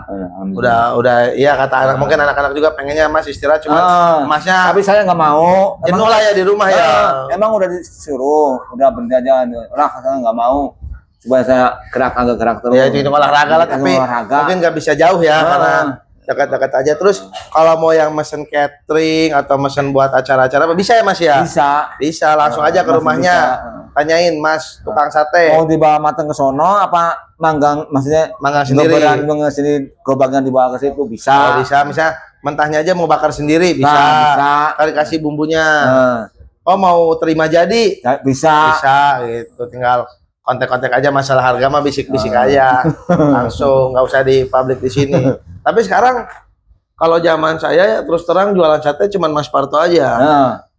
[SPEAKER 1] Udah iya kata anak, mungkin anak-anak juga pengennya Mas istirahat, cuma Masnya
[SPEAKER 2] tapi saya nggak mau.
[SPEAKER 1] jenuh lah ya di rumah ya.
[SPEAKER 2] Emang udah disuruh, udah berhenti aja. Lah, saya nggak mau. Supaya saya agak gerak terus.
[SPEAKER 1] Ya itu olahraga lah, tapi
[SPEAKER 2] olahraga.
[SPEAKER 1] mungkin nggak bisa jauh ya karena dekat-dekat aja. Terus kalau mau yang mesen catering atau mesen buat acara-acara bisa ya Mas ya? Bisa langsung aja ke rumahnya. Tanyain Mas tukang sate.
[SPEAKER 2] Mau dibawa matang ke sono apa manggang, maksudnya
[SPEAKER 1] manggang sendiri.
[SPEAKER 2] Sini gerobaknya dibawa ke situ bisa.
[SPEAKER 1] Oh, bisa, misalnya mentahnya aja mau bakar sendiri bisa.
[SPEAKER 2] Bisa.
[SPEAKER 1] Kali kasih bumbunya. Oh mau terima jadi
[SPEAKER 2] bisa.
[SPEAKER 1] Bisa gitu. Tinggal kontak-kontak aja, masalah harga mah bisik-bisik aja. Langsung nggak usah di publik di sini. Tapi sekarang kalau zaman saya ya terus terang jualan sate cuman Mas Parto aja.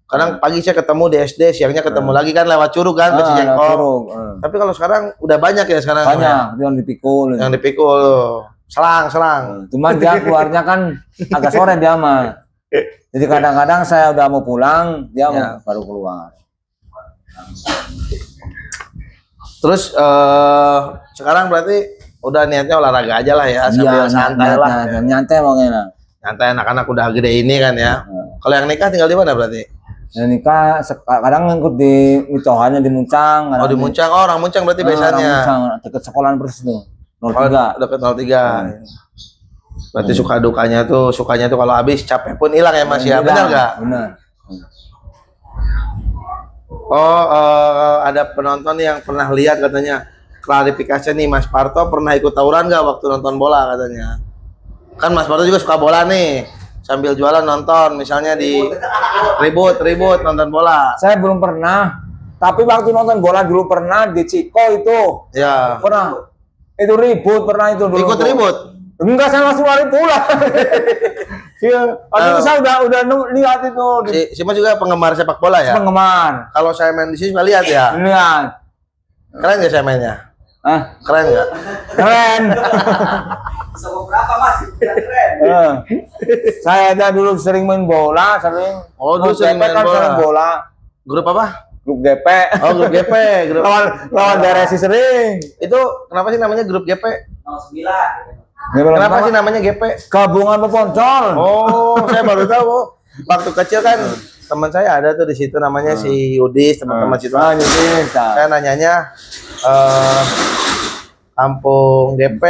[SPEAKER 1] Kadang pagi saya ketemu di SD, siangnya ketemu lagi kan lewat Curug kan, ke Cijengkol. Tapi kalau sekarang udah banyak ya sekarang.
[SPEAKER 2] Banyak, yang dipikul.
[SPEAKER 1] Yang dipikul, selang.
[SPEAKER 2] Cuman dia keluarnya kan agak sore dia mah. Jadi kadang-kadang saya udah mau pulang, dia baru keluar.
[SPEAKER 1] Terus sekarang berarti udah niatnya olahraga aja lah ya, sambil santai lah.
[SPEAKER 2] Nyantai pokoknya.
[SPEAKER 1] Nyantai, anak-anak udah gede ini kan ya. Kalau yang nikah tinggal di mana berarti?
[SPEAKER 2] Yang nikah kadang ngikut di Mitohannya di Muncang.
[SPEAKER 1] Oh di Muncang, orang Muncang berarti biasanya.
[SPEAKER 2] Muncang, dekat sekolahan persis tuh. 03.
[SPEAKER 1] Oh, dekat 03. Berarti sukanya tuh kalau habis capek pun hilang ya Mas ya. Benar nggak?
[SPEAKER 2] Benar.
[SPEAKER 1] Oh, ada penonton yang pernah lihat katanya klarifikasi nih, Mas Parto pernah ikut tawuran nggak waktu nonton bola katanya? Kan Mas Parto juga suka bola nih, sambil jualan nonton, misalnya di ribut nonton bola.
[SPEAKER 2] Saya belum pernah, tapi waktu nonton bola dulu pernah di Ciko itu.
[SPEAKER 1] Ya.
[SPEAKER 2] Pernah. Itu ribut pernah itu dulu.
[SPEAKER 1] Ikut ribut?
[SPEAKER 2] Enggak, saya langsung lari pulang. Iya, saya udah lihat itu.
[SPEAKER 1] Si Mas juga penggemar sepak bola ya?
[SPEAKER 2] Penggemar.
[SPEAKER 1] Kalau saya main di sini suka lihat ya?
[SPEAKER 2] Lihat.
[SPEAKER 1] Keren nggak saya mainnya? Keren nggak?
[SPEAKER 2] Keren.
[SPEAKER 3] Sama berapa Mas? Keren.
[SPEAKER 2] Saya aja dulu sering main bola, sering.
[SPEAKER 1] Oh, dulu sering main
[SPEAKER 2] bola.
[SPEAKER 1] Grup apa?
[SPEAKER 2] Grup GP.
[SPEAKER 1] Oh, grup GP. Grup
[SPEAKER 2] lawan daerah sih sering.
[SPEAKER 1] Itu kenapa sih namanya grup GP?
[SPEAKER 3] 09.
[SPEAKER 1] Kenapa sih namanya GP?
[SPEAKER 2] Gabungan Peponcol.
[SPEAKER 1] Oh, saya baru tahu. Waktu kecil kan teman saya ada tuh di situ namanya si Yudis, teman-teman situ.
[SPEAKER 2] Yudis.
[SPEAKER 1] Saya nanyanya kampung GP.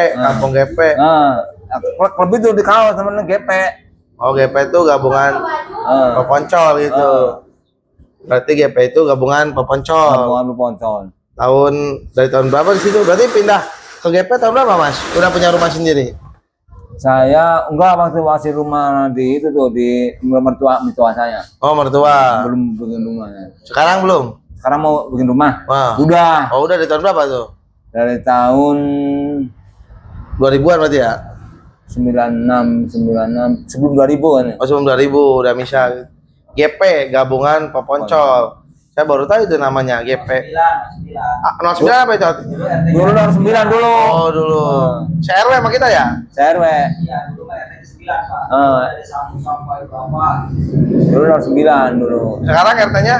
[SPEAKER 2] Klub itu di kawas temennya GP.
[SPEAKER 1] Oh, GP itu gabungan Peponcol gitu. Berarti GP itu gabungan Peponcol.
[SPEAKER 2] Gabungan Peponcol.
[SPEAKER 1] Dari tahun berapa di situ? Berarti pindah ke GP tahun berapa Mas? Udah punya rumah sendiri?
[SPEAKER 2] Saya enggak, waktu masih rumah di itu tuh di mertua saya.
[SPEAKER 1] Oh, mertua.
[SPEAKER 2] Belum bikin rumahnya.
[SPEAKER 1] Sekarang belum?
[SPEAKER 2] Sekarang mau bikin rumah?
[SPEAKER 1] Wah.
[SPEAKER 2] Udah.
[SPEAKER 1] Oh, udah dari tahun berapa tuh?
[SPEAKER 2] Dari tahun
[SPEAKER 1] 2000-an berarti ya?
[SPEAKER 2] 96 sebelum 2000 kan.
[SPEAKER 1] Oh, sebelum 2000 udah misal. GP gabungan Peponcol. Saya baru tahu itu namanya GP. 09 apa itu artinya?
[SPEAKER 2] Dulu 09 dulu.
[SPEAKER 1] Oh, dulu. CRW sama kita ya?
[SPEAKER 2] CRW.
[SPEAKER 3] Iya, dulu mah RT 9, Pak. Ada sampai berapa?
[SPEAKER 2] Dulu 09 dulu.
[SPEAKER 1] Sekarang RT-nya?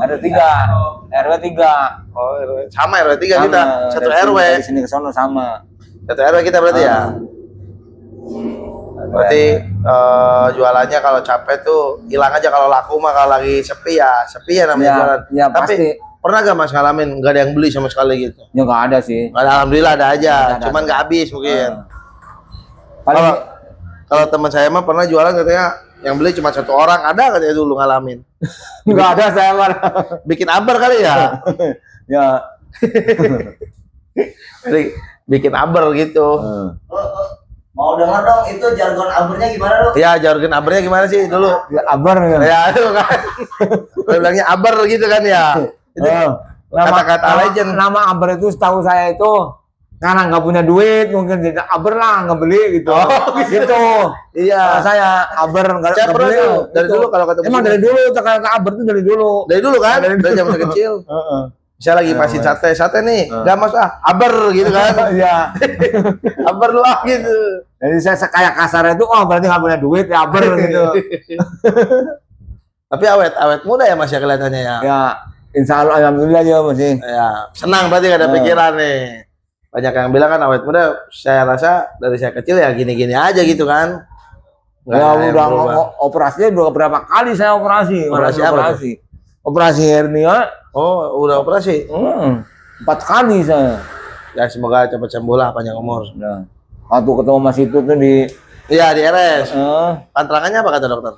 [SPEAKER 2] Ada 3. RW 3.
[SPEAKER 1] Oh, RW. Sama RW 3 kita. Satu RW.
[SPEAKER 2] Dari sini ke sono sama.
[SPEAKER 1] Satu RW kita berarti ya? Berarti jualannya kalau capek tuh hilang aja, kalau laku mah kalau lagi sepi ya namanya jualan.
[SPEAKER 2] Ya,
[SPEAKER 1] tapi
[SPEAKER 2] pasti.
[SPEAKER 1] Pernah gak Mas ngalamin gak ada yang beli sama sekali gitu?
[SPEAKER 2] Ya nggak ada sih.
[SPEAKER 1] Alhamdulillah ada aja,
[SPEAKER 2] Ada.
[SPEAKER 1] cuman nggak habis mungkin.
[SPEAKER 2] Paling
[SPEAKER 1] Kalau teman saya mah pernah jualan katanya yang beli cuma 1 orang, ada katanya dulu ngalamin.
[SPEAKER 2] nggak ada saya malah.
[SPEAKER 1] Bikin aber kali ya?
[SPEAKER 2] Ya.
[SPEAKER 1] Jadi bikin aber gitu.
[SPEAKER 3] Mau denger dong itu jargon abernya gimana lu?
[SPEAKER 1] Ya jargon abernya gimana sih dulu?
[SPEAKER 2] Abar kan.
[SPEAKER 1] Ya itu kan. Saya bilangnya aber gitu kan ya. Itu kata-kata legend.
[SPEAKER 2] Nama Abar itu setahu saya itu karena nggak punya duit mungkin tidak aber lah nggak beli gitu. Gitu.
[SPEAKER 1] Iya.
[SPEAKER 2] Saya aber nggak beli.
[SPEAKER 1] Dari
[SPEAKER 2] Gitu.
[SPEAKER 1] dulu kalau ketemu
[SPEAKER 2] Emang dari dulu kata aber tuh dari dulu.
[SPEAKER 1] Dari dulu kan? Dari zaman saya kecil. Saya lagi pasin sate nih, nggak mas aber gitu kan?
[SPEAKER 2] Iya.
[SPEAKER 1] Aber lu gitu.
[SPEAKER 2] Jadi saya kayak kasarnya itu, oh berarti nggak punya duit ya aber gitu.
[SPEAKER 1] Tapi awet muda ya mas ya kelihatannya ya.
[SPEAKER 2] Ya, insya Allah alhamdulillah ya masih.
[SPEAKER 1] Ya, senang berarti gak ada pikiran nih. Banyak yang bilang kan awet muda, saya rasa dari saya kecil ya gini-gini aja gitu kan. Nggak
[SPEAKER 2] Ya
[SPEAKER 1] ada yang
[SPEAKER 2] udah
[SPEAKER 1] berubah.
[SPEAKER 2] operasinya udah berapa kali saya operasi.
[SPEAKER 1] Operasi apa tuh?
[SPEAKER 2] Operasi hernia.
[SPEAKER 1] Oh, udah operasi.
[SPEAKER 2] 4 kali saya.
[SPEAKER 1] Ya semoga cepat sembuh lah, panjang umur.
[SPEAKER 2] Nah, waktu ketemu Mas itu tuh di
[SPEAKER 1] Iya di RS. Pantrangannya apa kata dokter?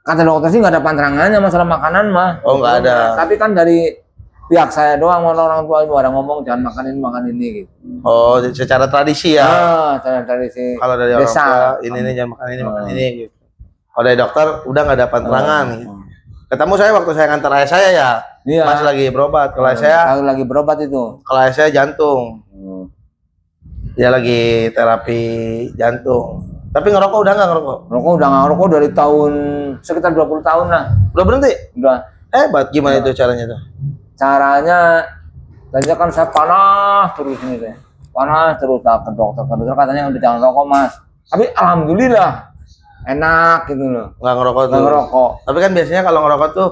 [SPEAKER 2] kata dokter sih nggak ada pantrangannya masalah makanan mah.
[SPEAKER 1] Oh nggak ada.
[SPEAKER 2] Tapi kan dari pihak saya doang, orang tua itu ada ngomong jangan makan ini gitu.
[SPEAKER 1] Oh, secara tradisi ya.
[SPEAKER 2] Tradisi
[SPEAKER 1] Kalau dari orang
[SPEAKER 2] desa.
[SPEAKER 1] tua ini jangan makan ini makan ini gitu. Kalau dari dokter udah nggak ada pantrangan. Gitu. Ketemu saya waktu saya ngantar ayah saya ya.
[SPEAKER 2] Iya.
[SPEAKER 1] Mas lagi berobat. Kalau ayah saya,
[SPEAKER 2] lagi berobat itu.
[SPEAKER 1] kalau ayah saya jantung. Dia lagi terapi jantung. Tapi ngerokok udah nggak ngerokok?
[SPEAKER 2] Rokok udah nggak ngerokok dari tahun sekitar 20 tahun lah.
[SPEAKER 1] Udah berhenti?
[SPEAKER 2] Udah.
[SPEAKER 1] Hebat gimana itu caranya tuh?
[SPEAKER 2] Caranya tadinya kan saya panas terus ini teh. Panas terus ke dokter katanya udah jangan rokok mas. Tapi alhamdulillah enak gitu loh.
[SPEAKER 1] Nggak ngerokok tuh.
[SPEAKER 2] Nggak ngerokok.
[SPEAKER 1] Tapi kan biasanya kalau ngerokok tuh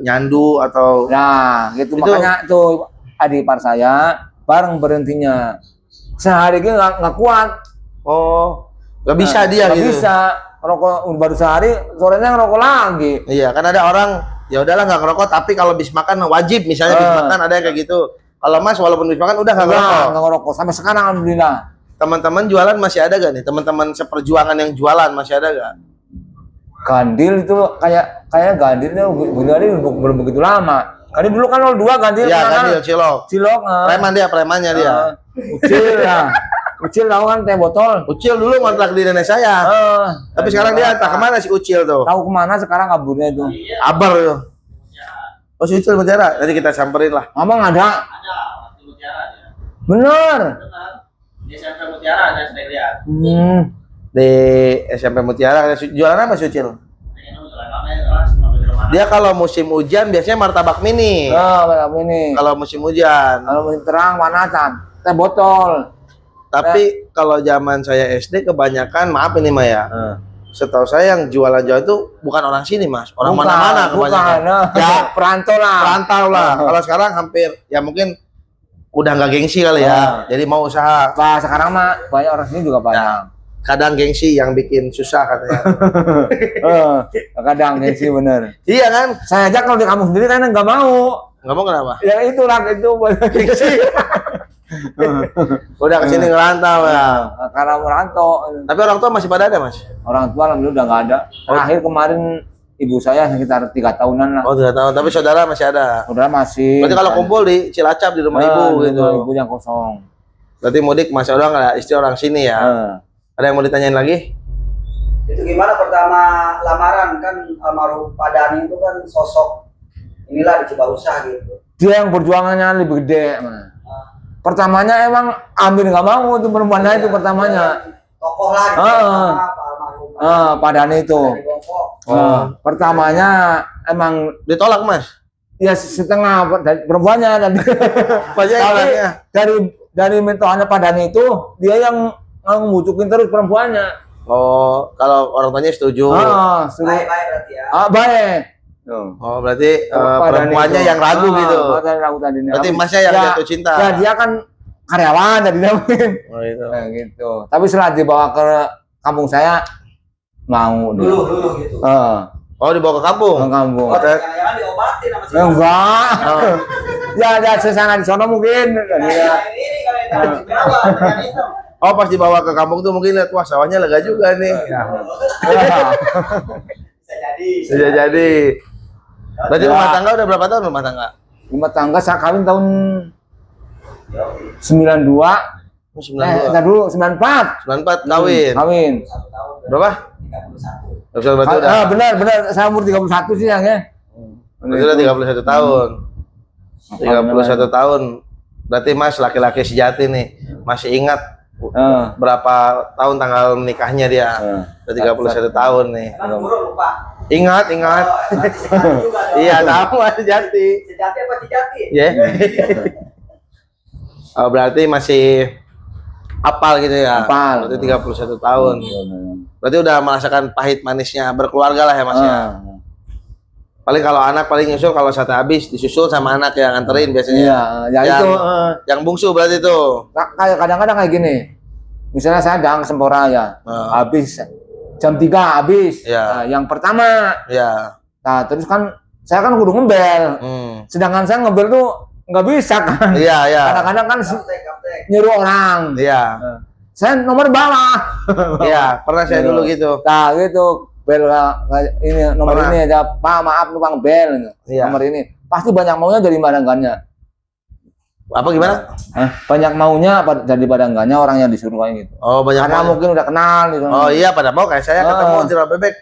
[SPEAKER 1] nyandu atau
[SPEAKER 2] Nah gitu makanya tuh adik ipar saya bareng berhentinya. Sehari ini nggak kuat.
[SPEAKER 1] oh nggak bisa dia
[SPEAKER 2] nggak
[SPEAKER 1] gitu.
[SPEAKER 2] bisa ngerokok baru sehari sorenya ngerokok lagi.
[SPEAKER 1] Iya kan ada orang ya udahlah nggak ngerokok tapi kalau habis makan wajib misalnya habis makan ada yang kayak gitu. Kalau mas walaupun habis makan udah nggak ngerokok.
[SPEAKER 2] Nggak ngerokok sampai sekarang alhamdulillah.
[SPEAKER 1] Teman-teman jualan masih ada gak nih? Teman-teman seperjuangan yang jualan masih ada gak?
[SPEAKER 2] Gandil itu kayak gandilnya belum begitu lama. Gandil dulu kan 02 gandil.
[SPEAKER 1] Iya
[SPEAKER 2] kan
[SPEAKER 1] Gandil Cilok.
[SPEAKER 2] Cilok.
[SPEAKER 1] Premannya dia.
[SPEAKER 2] Ucil lah. Ucil tahu kan teh botol.
[SPEAKER 1] Ucil dulu ngontrak di nenek saya. Tapi sekarang dia entah kemana si Ucil tuh.
[SPEAKER 2] Tahu kemana sekarang kaburnya itu.
[SPEAKER 1] Abar tuh. Oh si Ucil Mutiara. Nanti kita samperin lah.
[SPEAKER 2] Emang ada?
[SPEAKER 3] Waktu Mutiara dia.
[SPEAKER 2] Bener.
[SPEAKER 3] Di SMP Mutiara ada saya lihat.
[SPEAKER 1] Di SMP Mutiara. Jualan apa si Ucil? Dia kalau musim hujan biasanya martabak mini.
[SPEAKER 2] Ini.
[SPEAKER 1] Kalau musim hujan.
[SPEAKER 2] Kalau musim terang panasan. Teh botol.
[SPEAKER 1] Tapi kalau zaman saya SD kebanyakan maaf ini Mah ya. Setahu saya yang jualan-jualan itu bukan orang sini Mas, orang mana-mana kebanyakan.
[SPEAKER 2] Ya perantau lah.
[SPEAKER 1] Perantau lah. Kalau sekarang hampir ya mungkin udah nggak gengsi kali ya. Jadi mau usaha.
[SPEAKER 2] Bah sekarang mah banyak orang sini juga banyak.
[SPEAKER 1] Ya, kadang gengsi yang bikin susah katanya.
[SPEAKER 2] Kadang gengsi bener.
[SPEAKER 1] Iya kan?
[SPEAKER 2] Saya aja kalau di kampung sendiri kan nggak mau.
[SPEAKER 1] Nggak mau kenapa?
[SPEAKER 2] Ya itulah itu
[SPEAKER 1] Gengsi. Udah kesini ngerantau ya.
[SPEAKER 2] Karena merantau.
[SPEAKER 1] Tapi orang tua masih pada ada Mas?
[SPEAKER 2] Orang tua alhamdulillah udah nggak ada. Terakhir kemarin ibu saya sekitar 3 tahunan lah.
[SPEAKER 1] Oh 3 tahun. Tapi saudara masih ada.
[SPEAKER 2] Saudara masih.
[SPEAKER 1] Berarti kalau kumpul di Cilacap di rumah ibu
[SPEAKER 2] di
[SPEAKER 1] gitu.
[SPEAKER 2] rumah ibu yang kosong.
[SPEAKER 1] Berarti mudik masih orang nggak ada istri orang sini ya. Ada yang mau ditanyain lagi?
[SPEAKER 3] Itu gimana pertama lamaran kan almarhum Pak Dani itu kan sosok inilah di Cibarusah gitu.
[SPEAKER 2] Dia yang perjuangannya lebih gede. Pertamanya emang ambil nggak mau itu perempuannya itu pertamanya.
[SPEAKER 3] Tokoh lah di Pak almarhum.
[SPEAKER 2] Pak Dani itu. Pertamanya emang
[SPEAKER 1] Ditolak Mas?
[SPEAKER 2] ya setengah dari perempuannya tadi. Tapi dari mentoannya Pak Dani itu dia yang ngebujukin terus perempuannya.
[SPEAKER 1] Oh, kalau orang tuanya setuju.
[SPEAKER 3] Baik berarti ya.
[SPEAKER 2] Baik.
[SPEAKER 1] Oh, berarti perempuannya yang ragu gitu.
[SPEAKER 2] Ragu tadinya.
[SPEAKER 1] Berarti Masnya yang jatuh cinta.
[SPEAKER 2] Ya dia kan karyawan tadinya mungkin.
[SPEAKER 1] Oh, itu.
[SPEAKER 2] Nah, gitu. Tapi setelah dibawa ke kampung saya mau
[SPEAKER 3] Dulu gitu.
[SPEAKER 1] Oh, dibawa ke kampung.
[SPEAKER 2] Ke kampung.
[SPEAKER 3] Jangan-jangan diobatin sama si
[SPEAKER 2] Enggak. Ya ada sesana di sono mungkin.
[SPEAKER 3] ini kalau yang di Jawa dengan itu.
[SPEAKER 1] Oh, pas dibawa ke kampung tuh mungkin lihat wah sawahnya lega juga nih. Bisa jadi. Berarti rumah tangga udah berapa tahun rumah tangga?
[SPEAKER 2] Rumah tangga saya kawin tahun 92.
[SPEAKER 1] 92.
[SPEAKER 2] Entar dulu 94.
[SPEAKER 1] 94 kawin.
[SPEAKER 2] Kawin.
[SPEAKER 1] Berapa? 31. Berarti udah.
[SPEAKER 2] Benar. Saya umur 31 sih yang ya.
[SPEAKER 1] Berarti udah 31 tahun. 31 tahun. Berarti Mas laki-laki sejati nih. Masih ingat berapa tahun tanggal menikahnya dia? Udah 31 tahun nih.
[SPEAKER 3] Kan umur lupa.
[SPEAKER 1] Ingat. Iya, tahu Mas sejati.
[SPEAKER 3] Sejati apa sejati?
[SPEAKER 1] Ya. Oh, berarti masih apal gitu ya.
[SPEAKER 2] Apal.
[SPEAKER 1] Berarti 31 tahun. Berarti udah merasakan pahit manisnya berkeluarga lah ya Mas ya. Paling kalau anak paling nyusul kalau sate habis disusul sama anak yang nganterin biasanya.
[SPEAKER 2] Iya, ya
[SPEAKER 1] yang,
[SPEAKER 2] itu
[SPEAKER 1] yang bungsu berarti itu.
[SPEAKER 2] kayak kadang-kadang kayak gini. Misalnya saya dagang Sempora ya. Habis jam 3 habis.
[SPEAKER 1] Iya.
[SPEAKER 2] Nah, yang pertama.
[SPEAKER 1] Ya.
[SPEAKER 2] Nah, terus kan saya kan kudu ngebel. Sedangkan saya ngebel tuh nggak bisa kan.
[SPEAKER 1] Iya.
[SPEAKER 2] Kadang-kadang kan
[SPEAKER 3] Kaptek.
[SPEAKER 2] nyuruh orang.
[SPEAKER 1] Iya.
[SPEAKER 2] Saya nomor bawah.
[SPEAKER 1] Iya, pernah saya dulu gitu.
[SPEAKER 2] Nah, gitu. Bel ini nomor
[SPEAKER 1] Pernah.
[SPEAKER 2] ini aja. Pak, maaf numpang bel.
[SPEAKER 1] Iya.
[SPEAKER 2] Nomor ini. Pasti banyak maunya dari badangannya.
[SPEAKER 1] Apa gimana?
[SPEAKER 2] Banyak maunya jadi badangannya orang yang disuruh kayak gitu.
[SPEAKER 1] Oh, banyak
[SPEAKER 2] Karena
[SPEAKER 1] mau.
[SPEAKER 2] mungkin udah kenal gitu.
[SPEAKER 1] Oh iya, pada mau kayak saya ketemu di Rawa Bebek.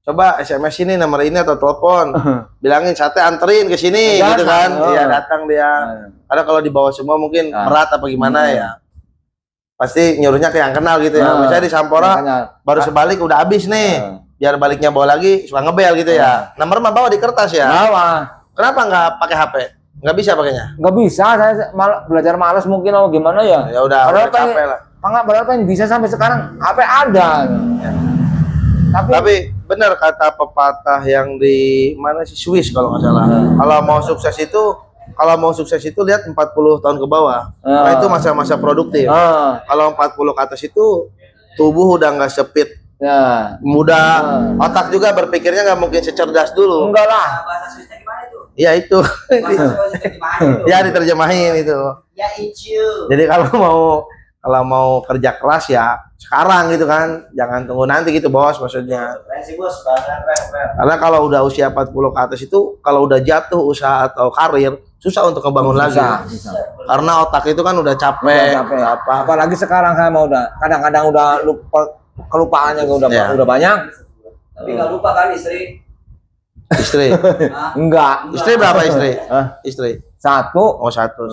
[SPEAKER 1] Coba SMS ini nomor ini atau telepon. Bilangin sate anterin ke sini gitu kan. Iya, datang dia. Karena kalau dibawa semua mungkin berat apa gimana ya. Pasti nyuruhnya ke yang kenal gitu ya. Misalnya di Sampora baru sebalik udah habis nih. Biar baliknya bawa lagi suka ngebel gitu ya. Nomor mah bawa di kertas ya.
[SPEAKER 2] Bawa.
[SPEAKER 1] Kenapa nggak pakai HP? Nggak bisa pakainya?
[SPEAKER 2] Nggak bisa, saya belajar malas mungkin atau gimana ya.
[SPEAKER 1] Ya udah,
[SPEAKER 2] Padahal
[SPEAKER 1] udah capek lah.
[SPEAKER 2] Padahal pengen bisa sampai sekarang HP ada.
[SPEAKER 1] Tapi benar kata pepatah yang di mana sih, Swiss kalau nggak salah. Kalau mau sukses itu lihat 40 tahun ke bawah. Karena itu masa-masa produktif. Kalau 40 ke atas itu tubuh udah nggak sepit.
[SPEAKER 2] Ya.
[SPEAKER 1] Muda, otak juga berpikirnya nggak mungkin secerdas dulu.
[SPEAKER 2] Enggak lah.
[SPEAKER 3] Bahasa Swissnya gimana itu?
[SPEAKER 1] Iya itu.
[SPEAKER 3] Bahasa Swissnya gimana itu?
[SPEAKER 1] Ya diterjemahin itu.
[SPEAKER 3] Ya icu.
[SPEAKER 1] Jadi kalau mau kerja keras ya sekarang gitu kan, jangan tunggu nanti gitu bos maksudnya.
[SPEAKER 3] Keren sih bos, keren.
[SPEAKER 1] Karena kalau udah usia 40 ke atas itu kalau udah jatuh usaha atau karir susah untuk ngebangun lagi.
[SPEAKER 2] Bisa.
[SPEAKER 1] Karena otak itu kan udah capek.
[SPEAKER 2] Apalagi sekarang saya mau udah kadang-kadang udah lupa, kelupaannya udah banyak.
[SPEAKER 3] Tapi nggak lupa kan istri?
[SPEAKER 1] Istri.
[SPEAKER 2] Enggak.
[SPEAKER 1] Istri berapa istri? Istri.
[SPEAKER 2] Satu.
[SPEAKER 1] Oh satu.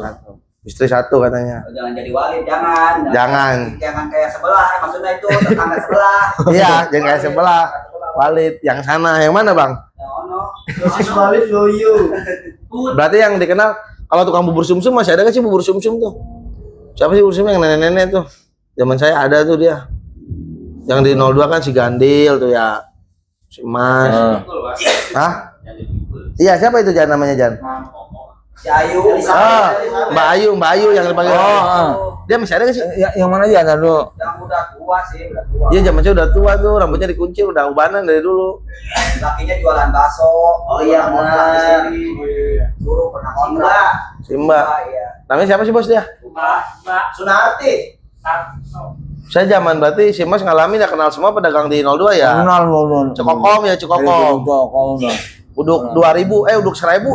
[SPEAKER 1] Istri satu katanya.
[SPEAKER 3] Jangan jadi wali, jangan.
[SPEAKER 1] Jangan
[SPEAKER 3] kayak sebelah, maksudnya itu tetangga sebelah.
[SPEAKER 1] Iya, jangan kayak sebelah. Walid yang sana, yang mana bang?
[SPEAKER 3] Sosis Walid loyo.
[SPEAKER 1] Berarti yang dikenal kalau tukang bubur sumsum masih ada nggak sih bubur sumsum tuh? Siapa sih bubur sumsum yang nenek-nenek tuh? Zaman saya ada tuh dia. Yang di 02 kan si Gandil tuh ya, si Mas. Hah? Iya siapa itu Jan namanya Jan?
[SPEAKER 3] Si Ayu.
[SPEAKER 1] Mbak Ayu yang dipanggil. Dia masih ada nggak sih?
[SPEAKER 2] Yang mana aja ada dulu?
[SPEAKER 3] Yang udah tua sih, udah tua.
[SPEAKER 1] Iya zaman saya udah tua tuh, rambutnya dikuncir, udah ubanan dari dulu.
[SPEAKER 3] Lakinya jualan bakso. Oh iya benar. Guru pernah kontrak.
[SPEAKER 1] Si Mbak.
[SPEAKER 3] Iya.
[SPEAKER 1] Namanya siapa sih bos dia?
[SPEAKER 3] Mbak Sunarti.
[SPEAKER 1] Saya zaman berarti si Mas ngalamin ya kenal semua pedagang di 02 ya.
[SPEAKER 2] Kenal.
[SPEAKER 1] Cekokom ya Cekokom. Uduk 2000, uduk 1000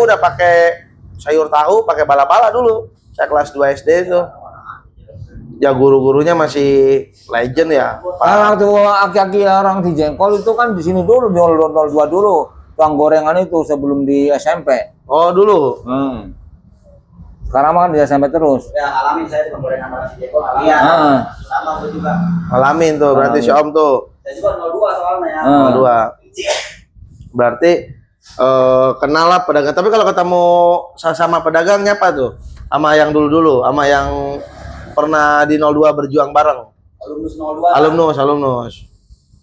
[SPEAKER 1] udah pakai sayur tahu, pakai bala-bala dulu. Saya kelas 2 SD itu. Ya guru-gurunya masih legend ya.
[SPEAKER 2] Waktu aki-aki orang di Jengkol itu kan di sini dulu, di 02 dulu. Tukang gorengan itu sebelum di SMP.
[SPEAKER 1] Oh dulu.
[SPEAKER 2] Sekarang mah kan di SMP terus.
[SPEAKER 3] Ya ngalamin saya di gorengan orang si Jeko ngalamin.
[SPEAKER 2] Iya.
[SPEAKER 3] Sama aku juga.
[SPEAKER 1] Ngalamin tuh berarti si Om tuh.
[SPEAKER 3] Saya juga 02 soalnya ya.
[SPEAKER 1] 02. Berarti kenal lah pedagang. Tapi kalau ketemu sama pedagang nyapa tuh? Sama yang dulu-dulu, sama yang pernah di 02 berjuang bareng. Alumnus.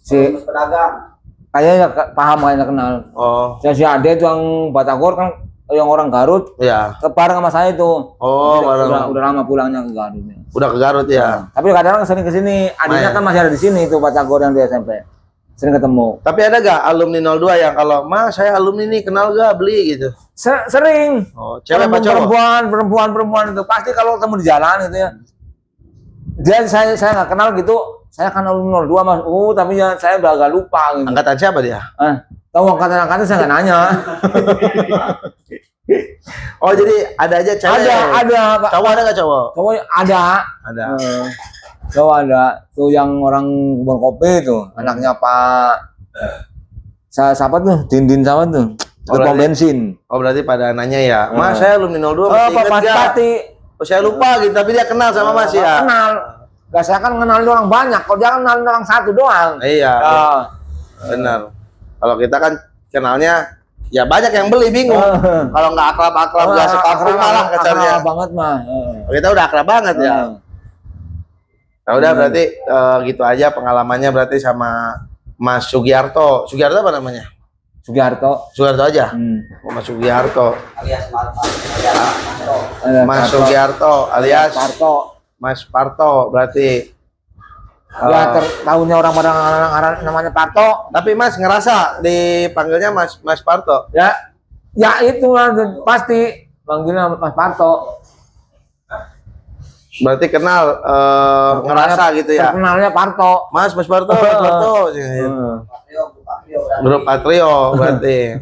[SPEAKER 2] Si
[SPEAKER 3] pedagang.
[SPEAKER 2] kayaknya paham kayaknya kenal.
[SPEAKER 1] Oh.
[SPEAKER 2] Si Ade itu yang Batagor kan yang orang Garut.
[SPEAKER 1] Iya.
[SPEAKER 2] Bareng sama saya itu.
[SPEAKER 1] Oh, bareng.
[SPEAKER 2] Udah lama pulangnya ke Garut.
[SPEAKER 1] Udah ke Garut ya.
[SPEAKER 2] Tapi kadang-kadang sering ke sini. Adiknya kan masih ada di sini itu Batagor yang di SMP. Sering ketemu.
[SPEAKER 1] Tapi ada gak alumni 02 yang kalau Mas saya alumni nih kenal gak beli gitu?
[SPEAKER 2] Sering.
[SPEAKER 1] Oh, cewek apa cowok?
[SPEAKER 2] Perempuan itu pasti kalau ketemu di jalan gitu ya. Dia saya nggak kenal gitu. Saya kan alumni 02 Mas. Tapi ya saya udah agak lupa gitu.
[SPEAKER 1] Angkatan siapa dia?
[SPEAKER 2] Tahu angkatan saya nggak nanya.
[SPEAKER 1] Oh jadi ada aja cewek.
[SPEAKER 2] Ada Pak.
[SPEAKER 1] Cowok ada gak cowok?
[SPEAKER 2] Cowok ada. Cowok ada. Tuh yang orang kebun kopi tuh, anaknya Pak siapa tuh? Dindin siapa tuh? Di pom bensin.
[SPEAKER 1] Oh berarti pada nanya ya, Mas saya alumni 02
[SPEAKER 2] Oh,
[SPEAKER 1] masih inget
[SPEAKER 2] Mas
[SPEAKER 1] nggak?
[SPEAKER 2] Pati.
[SPEAKER 1] Oh, saya lupa gitu, tapi dia kenal sama Mas ya.
[SPEAKER 2] Kenal. Gak, saya kan kenal orang banyak, kalau dia kan kenal orang satu doang.
[SPEAKER 1] Iya, benar. Kalau kita kan kenalnya ya banyak yang beli, bingung. Kalau nggak akrab-akrab nggak sekampung malah kesannya.
[SPEAKER 2] Akrab banget mah.
[SPEAKER 1] Kita udah akrab banget ya. Nah udah berarti gitu aja pengalamannya berarti sama Mas Sugiarto. Sugiarto apa namanya?
[SPEAKER 2] Sugiarto.
[SPEAKER 1] Sugiarto aja. Oh, Mas Sugiarto.
[SPEAKER 3] Alias
[SPEAKER 1] Mas Sugiarto alias
[SPEAKER 2] Parto.
[SPEAKER 1] Mas Parto berarti.
[SPEAKER 2] Ya tahunya orang-orang namanya Parto.
[SPEAKER 1] Tapi Mas ngerasa dipanggilnya Mas Parto.
[SPEAKER 2] Ya itu lah pasti manggilnya Mas Parto.
[SPEAKER 1] Berarti kenal ngerasa gitu ya.
[SPEAKER 2] Kenalnya Parto.
[SPEAKER 1] Mas Parto, Mas Parto. Grup Patrio berarti.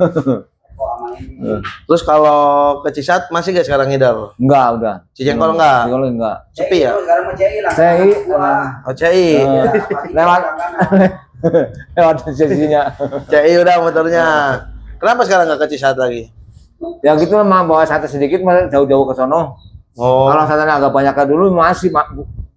[SPEAKER 1] Terus kalau ke Cisat masih gak sekarang ngidar?
[SPEAKER 2] Enggak, udah.
[SPEAKER 1] Cijengkol enggak?
[SPEAKER 2] Cijengkol enggak.
[SPEAKER 1] Sepi ya?
[SPEAKER 3] Sekarang mah CI lah.
[SPEAKER 2] CI.
[SPEAKER 1] Oh CI.
[SPEAKER 2] Lewat sesinya.
[SPEAKER 1] CI udah motornya. Kenapa sekarang nggak ke Cisat lagi?
[SPEAKER 2] Ya gitu lah, bawa sate sedikit mah jauh-jauh ke sono.
[SPEAKER 1] Oh.
[SPEAKER 2] Kalau satenya agak banyak dulu masih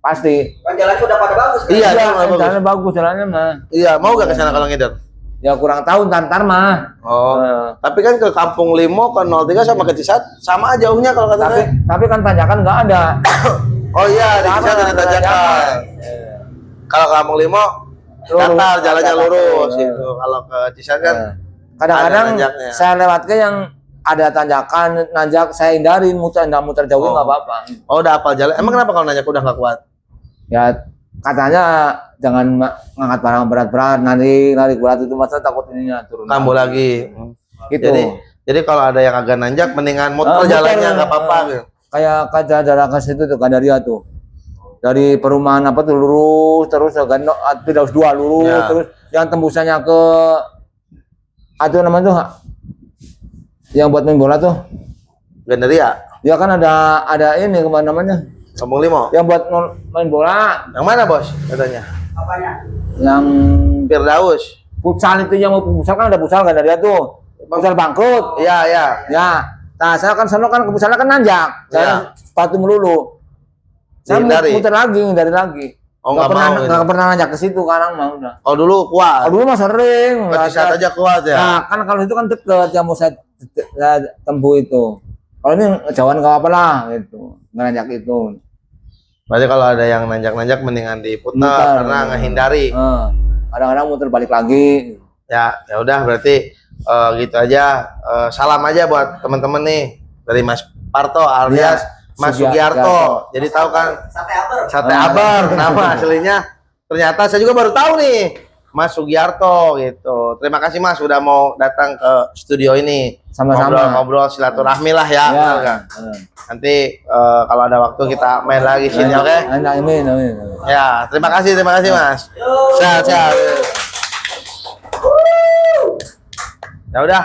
[SPEAKER 2] pasti.
[SPEAKER 3] Kan jalannya udah pada bagus kan?
[SPEAKER 1] Iya,
[SPEAKER 2] jalannya bagus jalannya mah.
[SPEAKER 1] Iya, mau gak ke sana kalau ngidar?
[SPEAKER 2] Ya kurang tahu ntar mah.
[SPEAKER 1] Oh. Tapi kan ke Kampung Limo ke 03 sama ke Cisat sama jauhnya kalau katanya.
[SPEAKER 2] Tapi kan tanjakan nggak ada.
[SPEAKER 1] Oh iya, di Cisat ada tanjakan. Kalau ke Kampung Limo datar jalannya lurus gitu. Kalau ke Cisat kan
[SPEAKER 2] kadang-kadang saya lewatnya yang ada tanjakan, nanjak saya hindarin, muter jauh nggak apa-apa.
[SPEAKER 1] Oh udah hafal jalan. Emang kenapa kalau nanjak udah nggak kuat?
[SPEAKER 2] Ya katanya jangan ngangkat barang berat-berat, nanti lari berat itu masa takut ininya turun.
[SPEAKER 1] Kambuh lagi.
[SPEAKER 2] Gitu.
[SPEAKER 1] Jadi kalau ada yang agak nanjak, mendingan muter jalannya nggak apa-apa. Gitu.
[SPEAKER 2] Kayak daerah ke situ tuh Gandaria tuh. Dari perumahan apa tuh lurus terus agak tidak dua lurus ya. Terus yang tembusannya ke itu namanya tuh yang buat main bola tuh
[SPEAKER 1] Gandaria.
[SPEAKER 2] Ya kan ada ini kemana namanya?
[SPEAKER 1] Kampung Limo.
[SPEAKER 2] Yang buat main bola.
[SPEAKER 1] Yang mana bos? Katanya.
[SPEAKER 3] Apanya?
[SPEAKER 2] Yang
[SPEAKER 1] Firdaus.
[SPEAKER 2] Futsal itu yang mau futsal kan ada futsal Gandaria tuh. Futsal bangkrut.
[SPEAKER 1] Iya iya.
[SPEAKER 2] Ya. Nah saya kan sono kan ke futsalnya kan nanjak. Saya sepatu melulu. Saya muter lagi dari lagi.
[SPEAKER 1] Oh nggak
[SPEAKER 2] pernah nanjak ke situ sekarang mah udah.
[SPEAKER 1] Oh dulu kuat.
[SPEAKER 2] Oh dulu mah sering.
[SPEAKER 1] Bisa aja kuat ya.
[SPEAKER 2] Nah kan kalau itu kan deket yang mau saya tempuh itu. Kalau ini jauhan nggak apa lah gitu. Nanjak itu.
[SPEAKER 1] Berarti kalau ada yang nanjak-nanjak mendingan diputar karena ngehindari.
[SPEAKER 2] Kadang-kadang muter balik lagi.
[SPEAKER 1] Ya udah berarti gitu aja. Salam aja buat teman-teman nih dari Mas Parto alias Mas Sugiarto. Jadi tahu kan Sate Aber nama aslinya. Ternyata saya juga baru tahu nih Mas Sugiarto gitu. Terima kasih Mas sudah mau datang ke studio ini.
[SPEAKER 2] Sama-sama.
[SPEAKER 1] Ngobrol silaturahmi lah ya. Nanti kalau ada waktu kita main lagi sini, oke?
[SPEAKER 2] Amin.
[SPEAKER 1] Ya, terima kasih Mas. Sehat. Ya udah.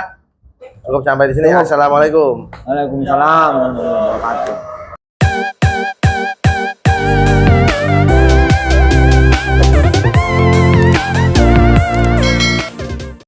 [SPEAKER 1] Cukup sampai di sini. Assalamualaikum.
[SPEAKER 2] Waalaikumsalam warahmatullahi wabarakatuh.